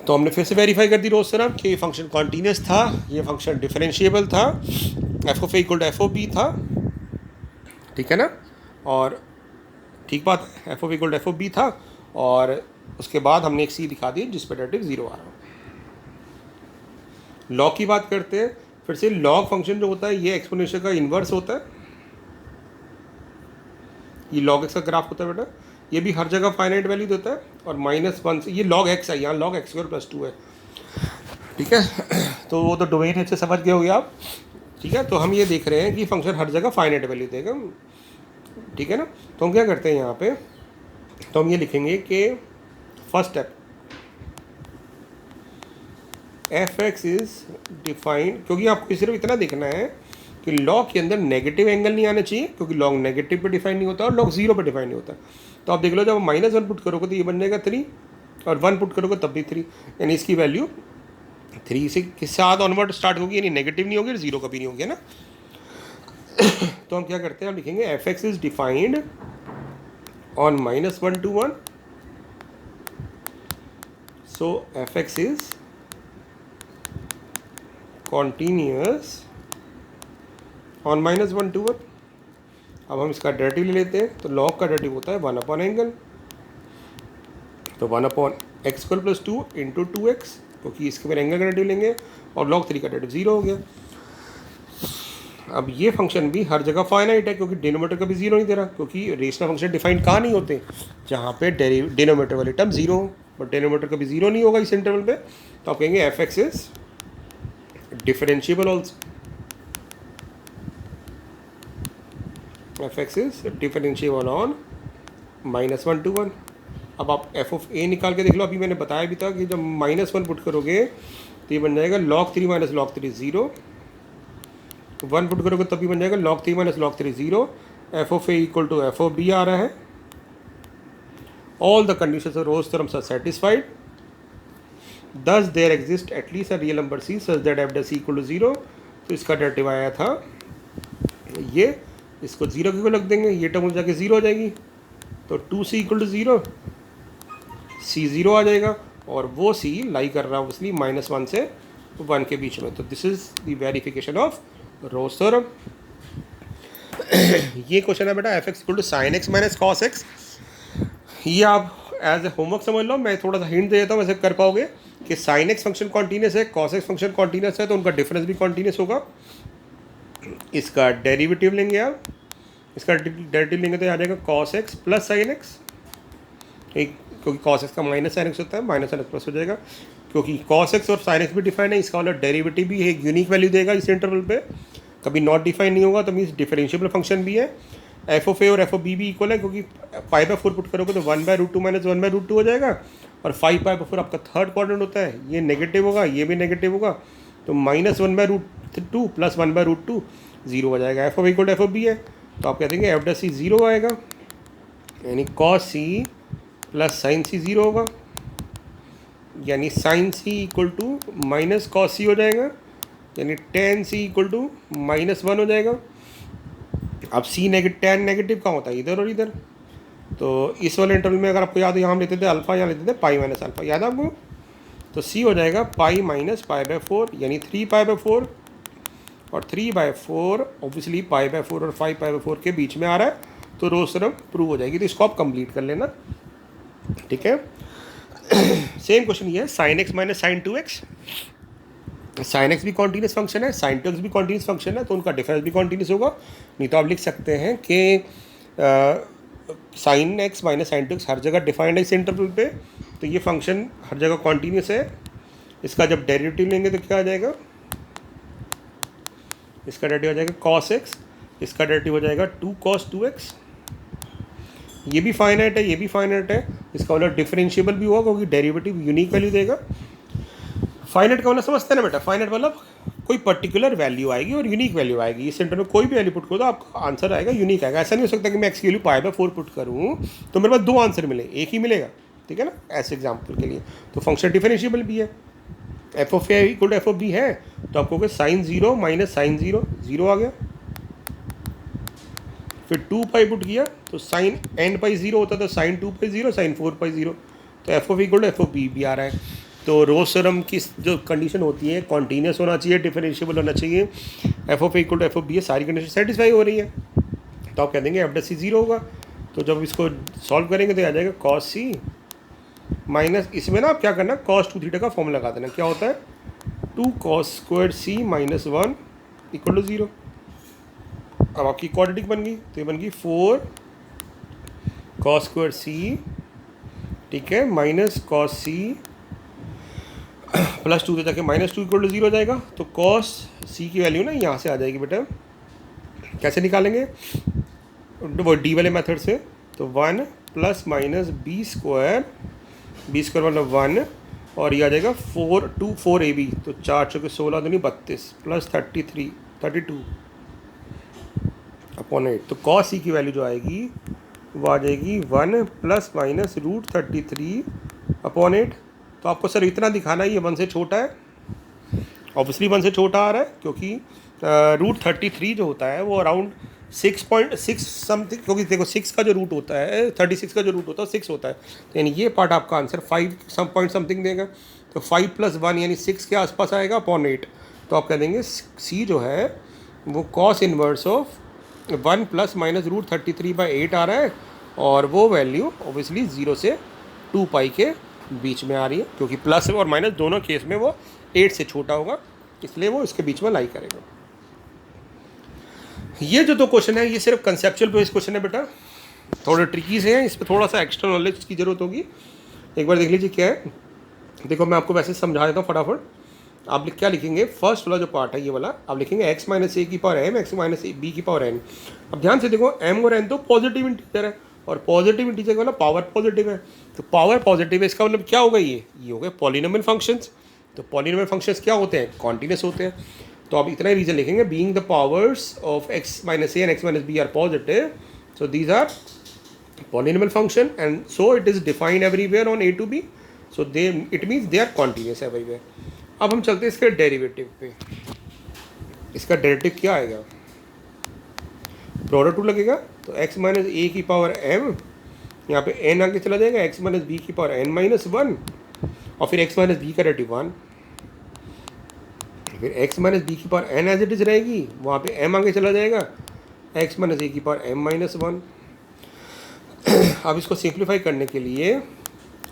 तो हमने फिर से वेरीफाई कर दी रोल्स थ्योरम कि ये फंक्शन कॉन्टीन्यूस था, ये फंक्शन डिफरेंशिएबल था, f of A equal to F of B था, ठीक है ना। और ठीक बात है, f of equal to F of B था, और उसके बाद हमने एक सी दिखा दी जिस पर डेरिवेटिव 0 आ रहा है। लॉग की बात करते हैं फिर से। लॉग फंक्शन जो होता है ये एक्सपोनेंशियल का इन्वर्स होता है। ये log x का ग्राफ होता है बेटा, ये भी हर जगह फाइनाइट वैल्यू देता है, और -1 से ये log x है, यहाँ log x² + 2 है, ठीक है। तो वो तो डोमेन अच्छे समझ गए होगे आप, ठीक है। तो हम ये देख रहे हैं कि फंक्शन हर जगह फाइनाइट वैल्यू देगा, ठीक है ना। तो हम क्या करते हैं यहाँ पे, तो हम ये लिखेंगे कि first step F x is defined, क्योंकि आपको सिर्फ इतना देखना है कि लॉग के अंदर नेगेटिव एंगल नहीं आना चाहिए, क्योंकि लॉग नेगेटिव पे डिफाइन नहीं होता और लॉग 0 पे डिफाइन नहीं होता। तो आप देख लो, जब -1 पुट करोगे तो ये बन जाएगा 3, और 1 पुट करोगे तब भी 3, यानी इसकी वैल्यू 3 से के साथ ऑनवर्ड स्टार्ट होगी, यानी नेगेटिव नहीं होगी और 0 कभी नहीं होगी ना। तो हम क्या करते हैं, हम लिखेंगे F x is defined on -1 to 1, so f x is continuous on -1 to 1। अब हम इसका डेरिवेटिव ले लेते हैं। तो लॉग का डेरिवेटिव होता है 1 एंगल, तो 1/x² + 2 इंटू 2x, क्योंकि इसके बाद एंगल का डेरिवेटिव लेंगे, और log 3 का डेरिवेटिव 0 हो गया। अब ये फंक्शन भी हर जगह फाइनाइट है, क्योंकि डिनोमिनेटर कभी 0 नहीं दे रहा, क्योंकि रेशनल फंक्शन डिफाइंड कहाँ नहीं होते, जहाँ पे डिनोमिनेटर वाली टर्म 0 हो, बट डिनोमिनेटर कभी 0 नहीं होगा इस इंटरवल पे। तो आप कहेंगे F x is differentiable also, F x is differentiable on -1 to 1। अब आप एफ ऑफ ए निकाल के देख लो, अभी मैंने बताया भी था कि जब -1 पुट करोगे तो ये बन जाएगा log 3 - log 3 0, 1 पुट करोगे तभी बन जाएगा log 3 - log 3 0। F of A equal to F of b आ रहा है। All the conditions of Rolle's theorem are satisfied, thus there exists at least a real number c such that f dash c equal to 0। तो इसका derivative आया था ये, इसको 0 की को रख देंगे, ये टर्म जाके 0 हो जाएगी, तो 2c = 0, c 0 आ जाएगा, और वो c लाई कर रहा है इसलिए -1 से 1 के बीच में। तो this is the verification of Rolle's theorem. ये क्वेश्चन है बेटा f x equal to sine x minus cos x. ये आप एज ए होमवर्क समझ लो, मैं थोड़ा सा हिंट दे देता हूँ, वैसे कर पाओगे कि साइन एक्स फंक्शन कॉन्टीन्यूस है, कॉस एक्स फंक्शन कॉन्टीन्यूस है, तो उनका डिफरेंस भी कॉन्टीन्यूस होगा। इसका डेरिवेटिव लेंगे आप, इसका डेरिवेटिव लेंगे तो आ जाएगा cos x plus sine x, क्योंकि कॉस एक्स का माइनस साइन एक्स होता है, माइनस साइन एक्स प्लस हो जाएगा, क्योंकि कॉस एक्स और साइन एक्स भी डिफाइन है, इसका वाला डेरिवेटिव भी एक यूनिक वैल्यू देगा इस इंटरवल पे, कभी नॉट डिफाइन नहीं होगा, तो मीन्स डिफरेंशिएबल फंक्शन भी है। एफ ऑफ ए और एफ ऑफ बी भी इक्वल है, क्योंकि पाई बाय 4 पुट करोगे तो 1/√2 माइनस 1/√2 हो जाएगा, और 5/4 आपका थर्ड क्वाड्रेंट होता है, ये नेगेटिव होगा, ये भी नेगेटिव होगा, तो -1/√2 प्लस 1/√2 0 हो जाएगा। F of equal to F of B है, तो आप कह देंगे एफ डैश सी 0 आएगा, यानी cos c plus sine c 0 होगा, यानी sine c equal to minus cos c हो जाएगा, यानी टेन सी इक्वल टू -1 हो जाएगा। अब सी टेन नेगेटिव कहाँ होता है, इधर और इधर, तो इस वाले इंटरवल में अगर आपको याद हो, यहाँ हम लेते थे अल्फा, यहाँ लेते थे पाई माइनस अल्फा, याद है आपको, तो सी हो जाएगा पाई माइनस पाई/4, यानी 3π/4, और 3/4 ऑब्वियसली पाई/4 और 5π/4 के बीच में आ रहा है, तो रोल्स थ्योरम प्रूव हो जाएगी। तो इसको आप कंप्लीट कर लेना, ठीक है। सेम क्वेश्चन ये है, sine x minus sine 2x, sine x भी कॉन्टीन्यूस फंक्शन है, साइन 2x भी कॉन्टीन्यूस फंक्शन है, तो उनका डिफरेंस भी कॉन्टीन्यूस होगा। नहीं तो आप लिख सकते हैं कि sine x minus sine 2x हर जगह डिफाइंड है इस इंटरवल पे, तो ये फंक्शन हर जगह कॉन्टीन्यूस है। इसका जब डेरिवेटिव लेंगे तो क्या आ जाएगा, इसका डेरिवेटिव हो जाएगा कॉस एक्स, इसका डेरिवेटिव हो जाएगा 2 cos 2x, ये भी फाइनाइट है, ये भी फाइनाइट है, इसका मतलब डिफरेंशिएबल भी होगा, क्योंकि डेरिवेटिव यूनिक वैल्यू देगा। फाइनाइट का मतलब समझते हैं ना बेटा, फाइनाइट मतलब कोई पर्टिकुलर वैल्यू आएगी और यूनिक वैल्यू आएगी, इस सेंटर में कोई भी वैल्यू पुट करो तो आपका आंसर आएगा यूनिक आएगा। ऐसा नहीं हो सकता कि मैं एक्स की वैल्यू पाई/4 पुट करूँ तो मेरे पास 2 आंसर मिले, एक ही मिलेगा, ठीक है ना, ऐसे एग्जाम्पल के लिए। तो फंक्शन डिफरेंशिएबल भी है, f of A equal to F of B है, तो आपको साइन 0 माइनस साइन 0 0 आ गया, फिर 2π पुट किया तो साइन n/π 0 होता था, साइन 2π 0, साइन 4π 0, तो f of equal to F of B भी आ रहा है। तो रोल्स थ्योरम की जो कंडीशन होती है, कॉन्टीन्यूस होना चाहिए, डिफरेंशिएबल होना चाहिए, f of equal to F of b, सारी कंडीशन सेटिस्फाई हो रही है, तो आप कह देंगे एफ डैश सी 0 होगा। तो जब इसको सॉल्व करेंगे तो आ जाएगा कॉस सी माइनस, इसमें ना आप क्या करना, cos 2θ का फॉर्मूला लगा देना, क्या होता है 2 cos square c minus 1 equal to 0। अब आपकी क्वाड्रेटिक बन गई, तो ये बन गई 4 cos स्क्वायर सी, ठीक है, माइनस cos सी प्लस 2 तक -2 इक्वल टू 0 हो जाएगा। तो cos सी की वैल्यू ना यहाँ से आ जाएगी बेटा, कैसे निकालेंगे, वो डी वाले मेथड से, तो 1 प्लस माइनस बी स्क्वायर मतलब 1, और ये आ जाएगा 4 तो 4 चौके 16 दूनी 32 प्लस 32 अपॉन 8। तो cos सी की वैल्यू जो आएगी वो आ जाएगी 1 प्लस माइनस √33 अपॉन 8। तो आपको सर इतना दिखाना है, ये 1 से छोटा है, ऑब्वियसली 1 से छोटा आ रहा है, क्योंकि √33 जो होता है वो अराउंड 6.6 समथिंग, क्योंकि देखो 6 का जो रूट होता है, 36 का जो रूट होता है 6 होता है, तो यानी ये पार्ट आपका आंसर 5 पॉइंट समथिंग देगा। तो 5 + 1 यानी 6 के आसपास आएगा अपॉन 8। तो आप कह देंगे सी जो है वो cos inverse of 1 plus minus √33/8 आ रहा है, और वो वैल्यू ऑब्वियसली 0 से 2π के बीच में आ रही है, क्योंकि प्लस और माइनस दोनों केस में वो 8 से छोटा होगा, इसलिए वो इसके बीच में लाई करेगा। ये जो 2 क्वेश्चन है ये सिर्फ कंसेप्चुअल बेस्ड क्वेश्चन है बेटा, थोड़े ट्रिकी से हैं, इस पर थोड़ा सा एक्स्ट्रा नॉलेज की ज़रूरत होगी। एक बार देख लीजिए क्या है, देखो मैं आपको वैसे समझा देता हूँ फटाफट। आप क्या लिखेंगे, फर्स्ट वाला जो पार्ट है ये वाला, आप लिखेंगे x माइनस ए की power m, x minus b की पावर n। अब ध्यान से देखो m और n तो पॉजिटिव इंटीजर है, और पॉजिटिव इंटीजर का मतलब पावर पॉजिटिव है, तो पावर पॉजिटिव है, इसका मतलब क्या होगा, ये हो गए पॉलिनोमियल फंक्शंस। तो पॉलिनोमियल फंक्शंस क्या होते हैं, कॉन्टिन्यूस होते हैं। तो आप इतना ही रीजन लिखेंगे, being the powers of x minus a and x minus b are positive, so these are polynomial function, and so it is defined everywhere on a to b, so it means they are continuous everywhere। अब हम चलते हैं इसके derivative पे। इसका derivative क्या आएगा, product 2 लगेगा, तो x माइनस ए की पावर m, यहाँ पे n आगे चला जाएगा, x माइनस बी की पावर n माइनस 1, और फिर x माइनस बी का डेरिवेटिव 1, फिर x माइनस बी की power n as it is रहेगी, वहाँ पे m आगे चला जाएगा, x माइनस ए की पावर m माइनस 1। अब इसको सिंप्लीफाई करने के लिए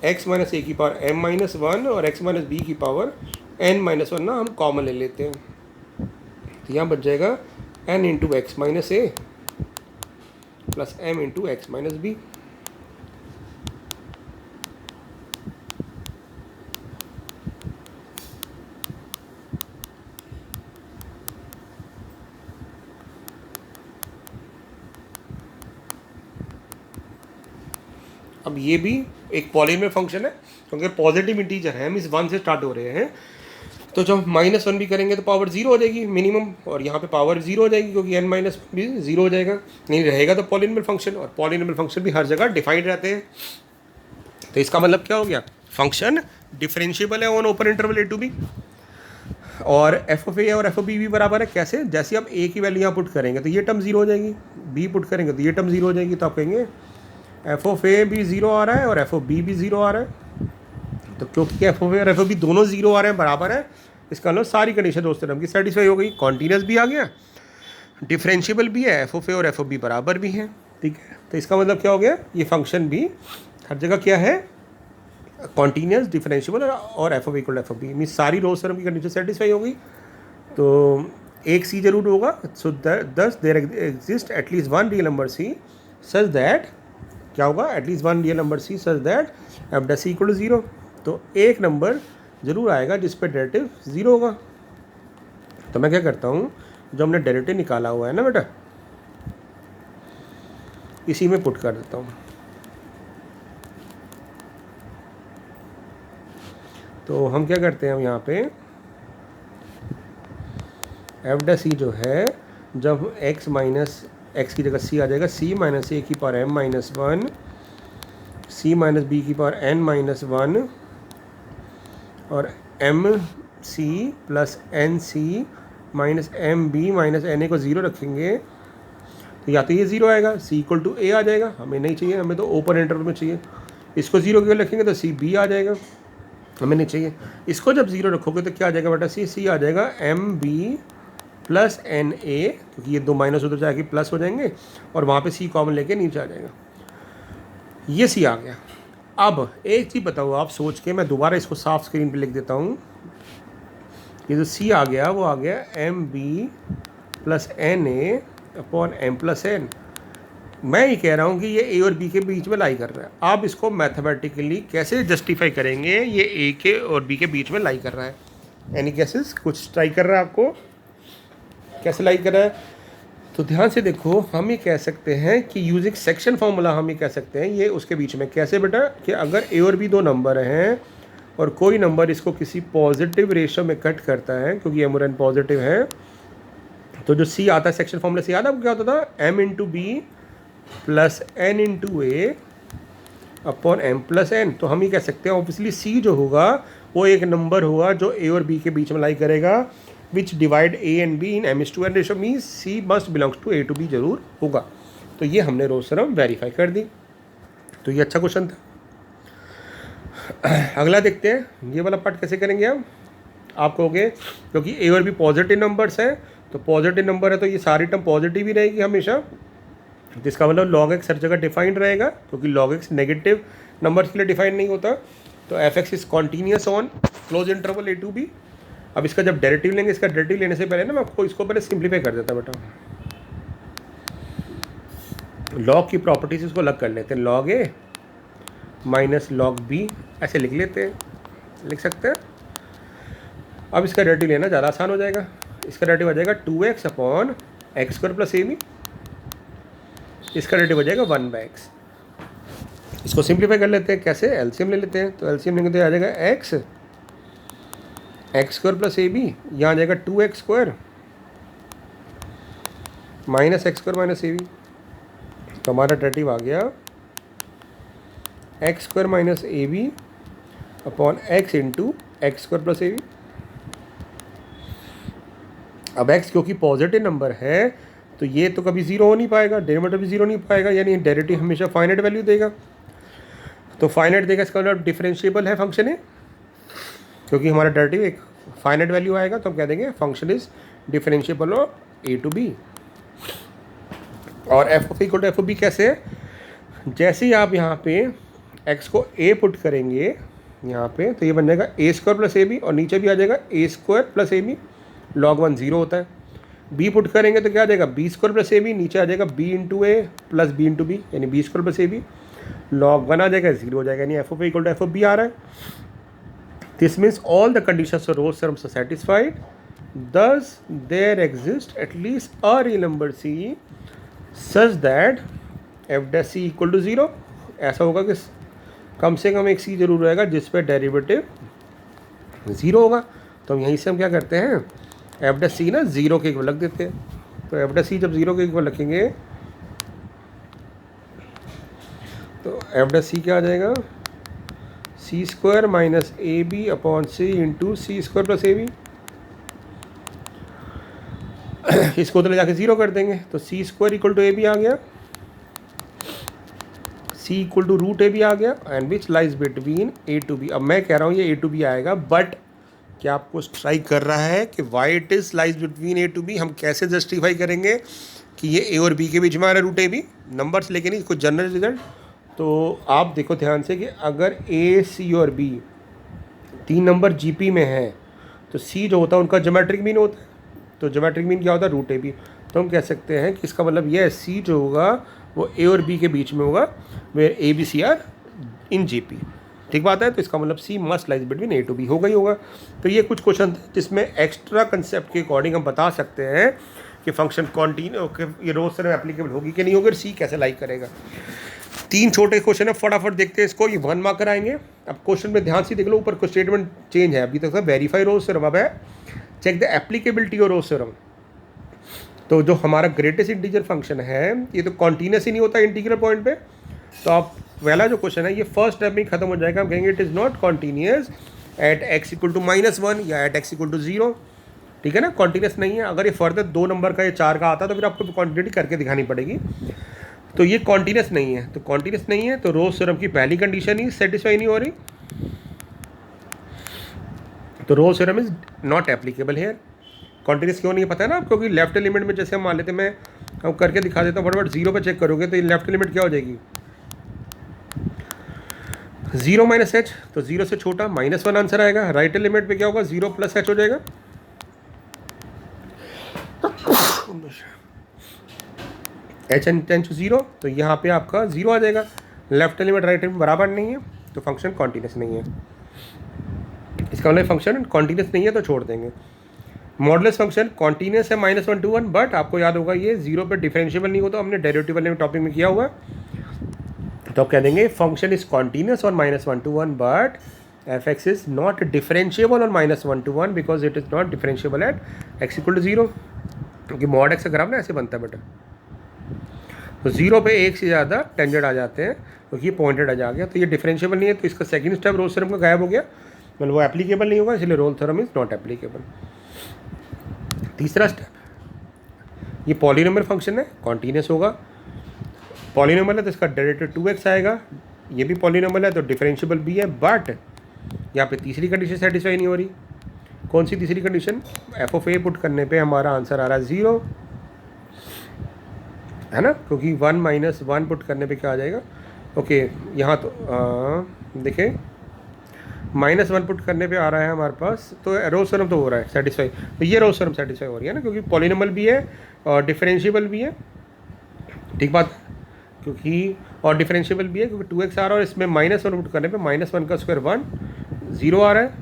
x माइनस ए की पावर m माइनस 1 और x माइनस बी की पावर n माइनस 1 ना हम कॉमन ले लेते हैं, तो यहाँ बच जाएगा n into x minus a plus m into x minus b. अब ये भी एक पॉलिनोमियल फंक्शन है, क्योंकि पॉजिटिव इंटीजर है, मीन्स 1 से स्टार्ट हो रहे हैं, तो जब -1 भी करेंगे तो पावर 0 हो जाएगी मिनिमम, और यहाँ पे पावर 0 हो जाएगी क्योंकि n माइनस भी 0 हो जाएगा, नहीं रहेगा तो पॉलिनोमियल फंक्शन, और पॉलिनोमियल फंक्शन भी हर जगह डिफाइंड रहते हैं। तो इसका मतलब क्या हो गया, फंक्शन डिफरेंशिएबल है on open interval A to b, और एफ ऑफ ए और एफ ऑफ बी भी बराबर है। कैसे, जैसे आप ए की वैल्यू यहाँ पुट करेंगे तो ये टर्म 0 हो जाएगी, बी पुट करेंगे तो ये टर्म 0 हो जाएगी, तो आप कहेंगे एफ ऑफ ए भी 0 आ रहा है और एफ ऑफ बी भी 0 आ रहा है। तो क्योंकि एफ ऑफ ए और एफ ऑफ बी दोनों 0 आ रहे हैं, बराबर है, इसका मतलब सारी कंडीशन दोस्त टर्म की सेटिस्फाई हो गई। कॉन्टीन्यूस भी आ गया, डिफरेंशिएबल भी है, एफ ऑफ ए और एफ ऑफ बी बराबर भी है, ठीक है। तो इसका मतलब क्या हो गया, ये फंक्शन भी हर जगह क्या है, कॉन्टीन्यूस, डिफरेंशिएबल और F of equal F of B, mean सारी रोज टर्म की कंडीशन सेटिस्फाई हो गई। तो एक सी जरूर होगा, so thus there exist at least one real number C such that, क्या होगा, at least one real number C such that F dash equal to 0। तो एक नंबर जरूर आएगा जिस पे डेरिवेटिव 0 होगा। तो मैं क्या करता हूँ, जो हमने डेरिवेटिव निकाला हुआ है ना बेटा, इसी में पुट कर देता हूँ। तो हम क्या करते हैं, हम यहाँ पे एफ डैश सी जो है, जब x माइनस एक्स की जगह c आ जाएगा, c माइनस ए की power m minus 1, c minus b की पावर n माइनस 1, और m c plus n c minus m b minus n a को 0 रखेंगे, तो या तो ये 0 आएगा, सी इक्वल टू ए आ जाएगा, हमें नहीं चाहिए, हमें तो ओपन इंटरवल में चाहिए। इसको 0 क्यों रखेंगे तो सी बी आ जाएगा, हमें नहीं चाहिए। इसको जब 0 रखोगे तो क्या आ जाएगा बेटा, सी आ जाएगा m b plus n a, क्योंकि ये 2 माइनस उधर जाके प्लस हो जाएंगे, और वहाँ पे सी कॉमन लेके नीचे आ जाएगा, ये सी आ गया। अब एक चीज़ बताओ आप सोच के, मैं दोबारा इसको साफ स्क्रीन पे लिख देता हूँ। ये जो सी आ गया वो आ गया m b plus n a upon m plus n. मैं ये कह रहा हूँ कि ये ए और बी के बीच में लाई कर रहा है। आप इसको मैथमेटिकली कैसे जस्टिफाई करेंगे, ये ए के और बी के बीच में लाई कर रहा है, एनी केसेस कुछ ट्राई कर रहा है, आपको कैसे लाई कर रहा है। तो ध्यान से देखो, हम ये कह सकते हैं कि यूजिंग सेक्शन फॉर्मूला हम ये कह सकते हैं, ये उसके बीच में कैसे बेटा, कि अगर ए और बी दो नंबर हैं और कोई नंबर इसको किसी पॉजिटिव रेशियो में कट करता है, क्योंकि एम और एन पॉजिटिव है, तो जो सी आता है सेक्शन फॉर्मूला से याद है आपको क्या होता था, m into b plus n into a upon m plus n. तो हम ये कह सकते हैं ऑब्वियसली सी जो होगा वो एक नंबर होगा जो ए और बी के बीच में लाई करेगा, which divide a and b in m/n ratio, means c must belongs to a to b जरूर होगा। तो ये हमने रोज थ्योरम वेरीफाई कर दी। तो ये अच्छा क्वेश्चन था। अगला देखते हैं, ये वाला पार्ट कैसे करेंगे हम। आप कहोगे क्योंकि ए और बी पॉजिटिव नंबर्स हैं, तो पॉजिटिव नंबर है तो ये सारी टर्म पॉजिटिव ही रहेगी हमेशा, जिसका मतलब log x हर जगह डिफाइंड रहेगा, क्योंकि log x नेगेटिव नंबर्स के लिए डिफाइंड नहीं होता। तो f x is continuous on close interval A to b. अब इसका जब डेरिवेटिव लेंगे, इसका डेरिवेटिव लेने से पहले ना मैं आपको इसको पहले सिंप्लीफाई कर देता बेटा, लॉग की प्रॉपर्टीज इसको अलग कर लेते हैं, log a minus log b ऐसे लिख लेते हैं, लिख सकते हैं। अब इसका डेरिवेटिव लेना ज़्यादा आसान हो जाएगा। इसका डेरिवेटिव आ जाएगा 2x upon x square plus a b, इसका डेरिवेटिव हो जाएगा 1/x। इसको सिंप्लीफाई कर लेते हैं, कैसे, एलसीएम ले लेते हैं। तो एलसीएम लेंगे तो आ जाएगा x square plus a b, यहाँ आ जाएगा 2x square minus x square minus a b. तो हमारा डेरिवेटिव आ गया x square minus a b upon x into x square plus a b. अब x क्योंकि पॉजिटिव नंबर है तो ये तो कभी 0 हो नहीं पाएगा, डेरिवेटिव भी 0 नहीं पाएगा, यानी डेरिवेटिव हमेशा फाइनाइट वैल्यू देगा। तो फाइनाइट देगा, इसका मतलब डिफरेंशिएबल है फंक्शन है, क्योंकि हमारा डेरिवेटिव एक फाइनाइट वैल्यू आएगा, तो हम कह देंगे function is differentiable of a to b. और F of equal to F of b कैसे है, जैसे ही आप यहाँ पे x को a पुट करेंगे यहाँ पे, तो ये बन जाएगा a square plus a b, और नीचे भी आ जाएगा a square plus a b, log 1 0 होता है। बी पुट करेंगे तो क्या आ जाएगा b square plus a b, नीचे आ जाएगा b into a plus b into b, यानी b square plus a b, log 1 आ जाएगा, 0 हो जाएगा, यानी f of A equal to F of b आ रहा है. This means all the conditions of Rolle's theorem are satisfied, thus there exists at least a real number c such that f dash c equal to 0. ऐसा होगा कि कम से कम एक c जरूर रहेगा जिस पे डेरिवेटिव 0 होगा. तो हम यहीं से हम क्या करते हैं, f dash c ना 0 के इक्वल रख देते हैं. तो f dash c जब 0 के इक्वल रखेंगे तो f dash c क्या आ जाएगा, c square minus a b upon c into c square plus a b. इसको तो ले जाके 0 कर देंगे तो c square equal to a b आ गया, c equal to root a b आ गया, and which lies between A to b. अब मैं कह रहा हूँ ये ए टू बी आएगा, बट क्या आपको स्ट्राइक कर रहा है कि why it is lies between A to b. हम कैसे जस्टिफाई करेंगे कि ये ए और बी के बीच में आ रहा है रूट ए बी, नंबर्स लेके नहीं, कुछ जनरल रिजल्ट. तो आप देखो ध्यान से कि अगर ए सी और बी 3 नंबर जीपी में है तो सी जो होता है उनका ज्योमेट्रिक मीन होता है. तो ज्योमेट्रिक मीन क्या होता है, रूट ए बी. तो हम कह सकते हैं कि इसका मतलब ये है सी जो होगा वो ए और बी के बीच में होगा, where a b c are in G P. ठीक बात है. तो इसका मतलब c must lies between A to b होगा ही होगा. तो ये कुछ क्वेश्चन थे जिसमें एक्स्ट्रा कंसेप्ट के अकॉर्डिंग हम बता सकते हैं कि फंक्शन कॉन्टिन्यू ये रोज से एप्लीकेबल होगी कि नहीं होगी, सी कैसे लाइक करेगा. 3 छोटे क्वेश्चन है, फटाफट देखते हैं इसको. ये 1 मार्कर आएंगे. अब क्वेश्चन में ध्यान से देख लो, ऊपर को स्टेटमेंट चेंज है. अभी तक था वेरीफाई रोज थ्योरम, अब है check the applicability of Rolle's theorem. तो जो हमारा ग्रेटेस्ट इंटीजर फंक्शन है ये तो कॉन्टीन्यूस ही नहीं होता इंटीग्रल पॉइंट पे. तो आप पहला जो क्वेश्चन है ये फर्स्ट स्टेप में खत्म हो जाएगा. हम कहेंगे it is not continuous at x equal to -1 या एट एक्स इक्वल टू 0. ठीक है ना, कॉन्टीन्यूस नहीं है. अगर ये फर्दर 2 नंबर का या 4 का आता तो फिर आपको क्वांटिटी करके दिखानी पड़ेगी. तो ये कॉन्टीन्यूस नहीं है. तो कॉन्टीन्यूस नहीं है तो रोज थ्योरम की पहली कंडीशन ही सेटिस्फाई नहीं हो रही. तो Rolle's theorem is not applicable here. Continuous क्यों नहीं है पता है ना आपको, क्योंकि लेफ्ट एलिमेंट में जैसे हम मान लेते हैं, मैं अब करके दिखा देता हूँ फटाफट. 0 पे चेक करोगे तो ये लेफ्ट एलिमेंट क्या हो जाएगी, 0 माइनस एच. तो 0 से छोटा -1 आंसर आएगा. राइट एलिमेंट पे क्या होगा, 0 प्लस एच हो जाएगा. एच एन टेंस टू 0 तो यहाँ पे आपका 0 आ जाएगा. लेफ्ट एलिमेंट राइट एलिमेंट बराबर नहीं है तो फंक्शन कॉन्टीन्यूस नहीं है. इसका मतलब फंक्शन कॉन्टीन्यूस नहीं है तो छोड़ देंगे. मॉडुलस फंक्शन कॉन्टीन्यूस है -1 to 1, बट आपको याद होगा ये 0 पे डिफरेंशिएबल नहीं होता. हमने डेरिवेटिव वाले टॉपिक में किया हुआ है. तो आप कह देंगे function is continuous on -1 to 1 but f x is not differentiable on -1 to 1 because it is not differentiable at x equal to 0. क्योंकि मॉड एक्स का ग्राफ ना ऐसे बनता है बेटा. तो 0 पे एक से ज़्यादा टेंजेंट आ जाते हैं क्योंकि ये पॉइंटेड आ गया. तो ये डिफरेंशिएबल नहीं है. तो इसका सेकंड स्टेप रोल्स थ्योरम का गायब हो गया, मतलब वो एप्लीकेबल नहीं होगा, इसलिए Rolle's theorem is not applicable. तीसरा स्टेप, ये पॉलीनोमियल फंक्शन है, कॉन्टीन्यूस होगा. पॉलीनोमियल है तो इसका डेरिवेटिव 2x आएगा. ये भी पॉलीनोमियल है तो डिफरेंशिएबल भी है. बट यहाँ पे तीसरी कंडीशन सेटिस्फाई नहीं हो रही. कौन सी तीसरी condition, F of A put करने पे हमारा आंसर आ रहा है 0, है ना, क्योंकि 1 - 1 पुट करने पे क्या आ जाएगा. ओके यहाँ तो देखें -1 पुट करने पे आ रहा है हमारे पास, तो रोज थ्योरम तो हो रहा है सेटिस्फाई. तो ये रोज थ्योरम सेटिस्फाई हो रही है ना, क्योंकि पॉलीनोमियल भी है और डिफरेंशिएबल भी है. ठीक बात, क्योंकि और डिफरेंशिएबल भी है क्योंकि 2x आ रहा है और इसमें -1 पुट करने पे -1 का स्क्वायर 1 0 आ रहा है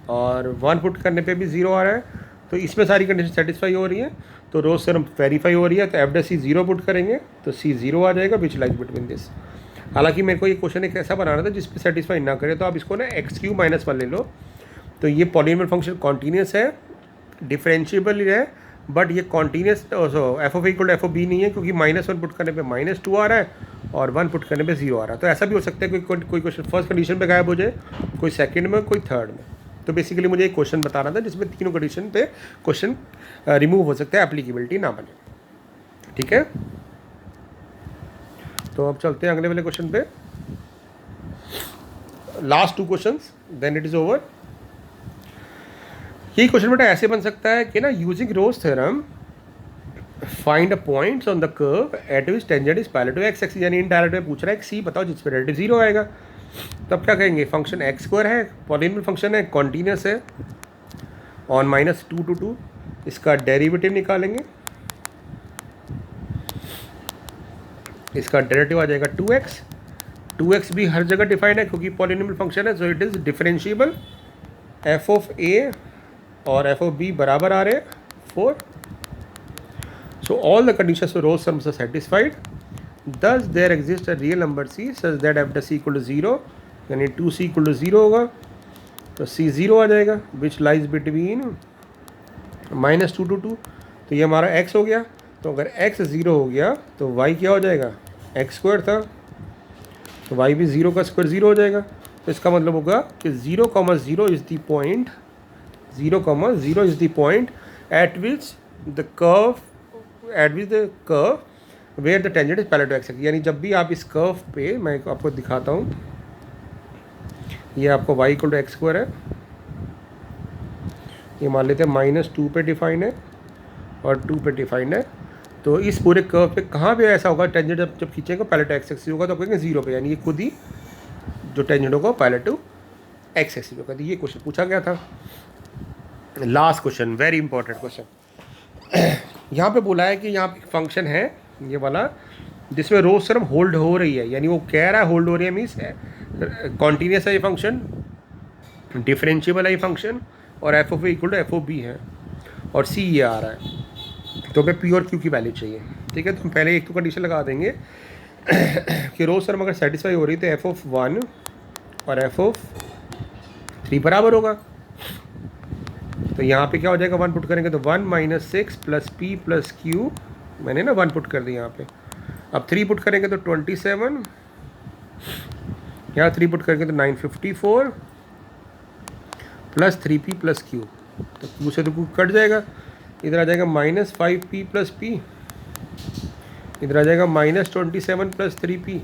और 1 पुट करने पे भी 0 आ रहा है. तो इसमें सारी कंडीशन सेटिस्फाई हो रही है. तो रोज थ्योरम वेरीफाई हो रही है. तो एफ डैश सी 0 पुट करेंगे तो सी 0 आ जाएगा, विच लाइज बिटवीन दिस. हालांकि मेरे को ये क्वेश्चन एक ऐसा बनाना था जिस पे सेटिस्फाई ना करे, तो आप इसको ना x³ - 1 ले लो. तो ये पॉलीनोमियल फंक्शन कॉन्टीन्यूस है, डिफरेंशिएबल है, बट ये continuous f of equal to F of b नहीं है क्योंकि -1 पुट करने पे -2 आ रहा है और 1 पुट करने पे 0 आ रहा है. तो ऐसा भी हो सकता है कोई क्वेश्चन फर्स्ट कंडीशन पे गायब हो जाए, कोई सेकंड में, कोई थर्ड में. तो बेसिकली मुझे एक क्वेश्चन बताना था जिसमें तीनों कंडीशन पे क्वेश्चन रिमूव हो सकता है, एप्लीकेबिलिटी ना बने. ठीक है, तो अब चलते हैं अगले वाले क्वेश्चन पे. Last 2 questions then it is over. यही क्वेश्चन बेटा ऐसे बन सकता है कि ना, using Rolle's theorem find a points on the curve at which tangent is parallel to x axis. यानी इनडायरेक्ट में पूछ रहा है कि सी बताओ जिस पे डेरिवेटिव 0 आएगा. तब क्या कहेंगे, फंक्शन x² है, पॉलीनोमियल फंक्शन है, कॉन्टीन्यूस है, ऑन -2 to 2 इसका डेरिवेटिव निकालेंगे, इसका डेरिवेटिव आ जाएगा 2x। 2x भी हर जगह डिफाइंड है क्योंकि पॉलिनोमियल फंक्शन है, so it is differentiable. F of a और एफ ऑफ बी बराबर आ रहे हैं 4। So all the conditions for Rolle's सम्स are satisfied, thus there exist a real number C such that f the c equal to 0, यानी 2c equal to 0 होगा, तो c 0 आ जाएगा, विच लाइज बिटवीन -2 to 2। तो ये हमारा x हो गया। तो अगर x 0 हो गया तो y क्या हो जाएगा, x स्क्वायर था, तो y भी 0 का स्क्वायर 0 हो जाएगा। तो इसका मतलब होगा कि 0,0 is the point, 0,0 is the point at which the curve where the tangent is parallel to x. यानी जब भी आप इस कर्व पे, मैं आपको दिखाता हूँ, ये आपको y equal to x square है, ये मान लेते हैं -2 पे डिफाइन है और 2 पे डिफाइन है। तो इस पूरे कर्व पे कहाँ पे ऐसा होगा, टेंजेंट जब खींचेंगे पैरेलल टू एक्स एक्सिस होगा तो कहेंगे 0 पे, यानी ये खुद ही जो टेंजेंट होगा पैरेलल टू एक्स एक्सिस होगा। तो ये क्वेश्चन पूछा गया था। Last question, very important question. यहाँ पे बोला है कि यहाँ पे फंक्शन है ये वाला जिसमें रोज टर्म होल्ड हो रही है, यानी वो कह रहा है होल्ड हो रही है मीन्स कॉन्टीन्यूस है ये फंक्शन, डिफरेंशिएबल है ये फंक्शन, और F of A equal to F of B है, और सी ये आ रहा है। तो हमें पी और क्यू की वैल्यू चाहिए, ठीक है। तो हम पहले एक तो कंडीशन लगा देंगे कि रोज टर्म अगर सेटिस्फाई हो रही तो एफ ऑफ 1 और एफ ऑफ 3 बराबर होगा। तो यहाँ पे क्या हो जाएगा, 1 पुट करेंगे तो 1 - 6 + p + q, मैंने ना 1 पुट कर दिया यहाँ पे। अब 3 पुट करेंगे तो 27, यहाँ 3 पुट करेंगे तो 954 + 3p + q, तो q से तो q कट जाएगा, इधर आ जाएगा -5p + p, इधर आ जाएगा -27 + 3p,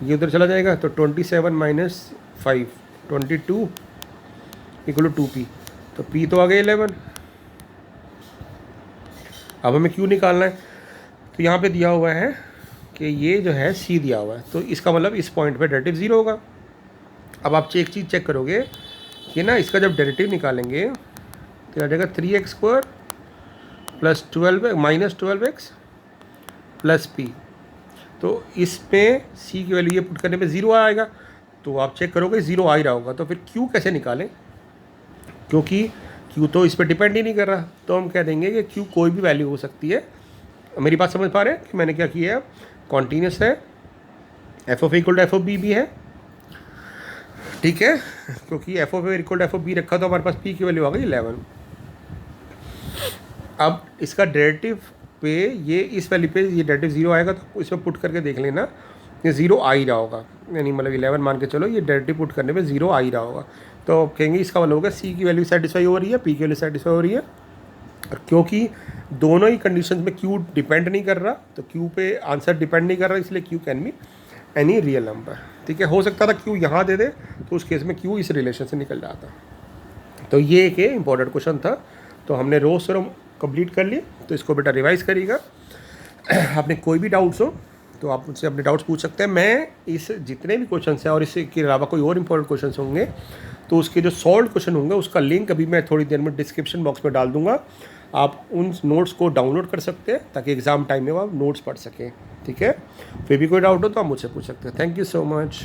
ये उधर चला जाएगा तो 27 - 5 22 इक्वल टू 2p, तो p तो आ गया 11। अब हमें q निकालना है, तो यहाँ पे दिया हुआ है कि ये जो है c दिया हुआ है, तो इसका मतलब इस पॉइंट पे डेरिवेटिव 0 होगा। अब आप एक चीज़ चेक करोगे कि ना इसका जब डेरिवेटिव निकालेंगे तो आ जाएगा 3x² + 12x + p, तो इसमें c की वैल्यू ये पुट करने पे 0 आएगा, तो आप चेक करोगे 0 आ ही रहा होगा। तो फिर q कैसे निकालें, क्योंकि q तो इस पर डिपेंड ही नहीं कर रहा, तो हम कह देंगे कि q कोई भी वैल्यू हो सकती है। मेरी बात समझ पा रहे हैं कि मैंने क्या किया है, कॉन्टीन्यूस है, f of A equal to F of B भी है, ठीक है, क्योंकि f of A equal to F of b रखा तो हमारे पास p की वैल्यू आ गई 11। अब इसका डेरिवेटिव पे ये इस वैल्यू पे ये डेरिवेटिव 0 आएगा, तो इसमें पुट करके देख लेना ये 0 आ ही रहा होगा, यानी मतलब 11 मान के चलो, ये डेरिवेटिव पुट करने पे 0 आ ही रहा होगा। तो कहेंगे इसका मतलब होगा सी की वैल्यू सेटिस्फाई हो रही है, पी की वैल्यू सेटिस्फाई हो रही है, और क्योंकि दोनों ही कंडीशन में क्यू डिपेंड नहीं कर रहा, तो क्यू पे आंसर डिपेंड नहीं कर रहा, इसलिए Q can be any real number, ठीक है। हो सकता था क्यू यहाँ दे दे तो उस केस में क्यू इस रिलेशन से निकल जाता। तो ये एक इंपॉर्टेंट क्वेश्चन था। तो हमने रोज थ्योरम कंप्लीट कर लिए, तो इसको बेटा रिवाइज करिएगा। आपने कोई भी डाउट्स हो तो आप मुझसे अपने डाउट्स पूछ सकते हैं। मैं इस जितने भी क्वेश्चन हैं और इसके अलावा कोई और इंपॉर्टेंट क्वेश्चन होंगे तो उसके जो सॉल्व क्वेश्चन होंगे उसका लिंक अभी मैं थोड़ी देर में डिस्क्रिप्शन बॉक्स में डाल दूंगा। आप उन नोट्स को डाउनलोड कर सकते हैं ताकि एग्ज़ाम टाइम में आप नोट्स पढ़ सकें, ठीक है। फिर भी कोई डाउट हो तो आप मुझसे पूछ सकते हैं। Thank you so much.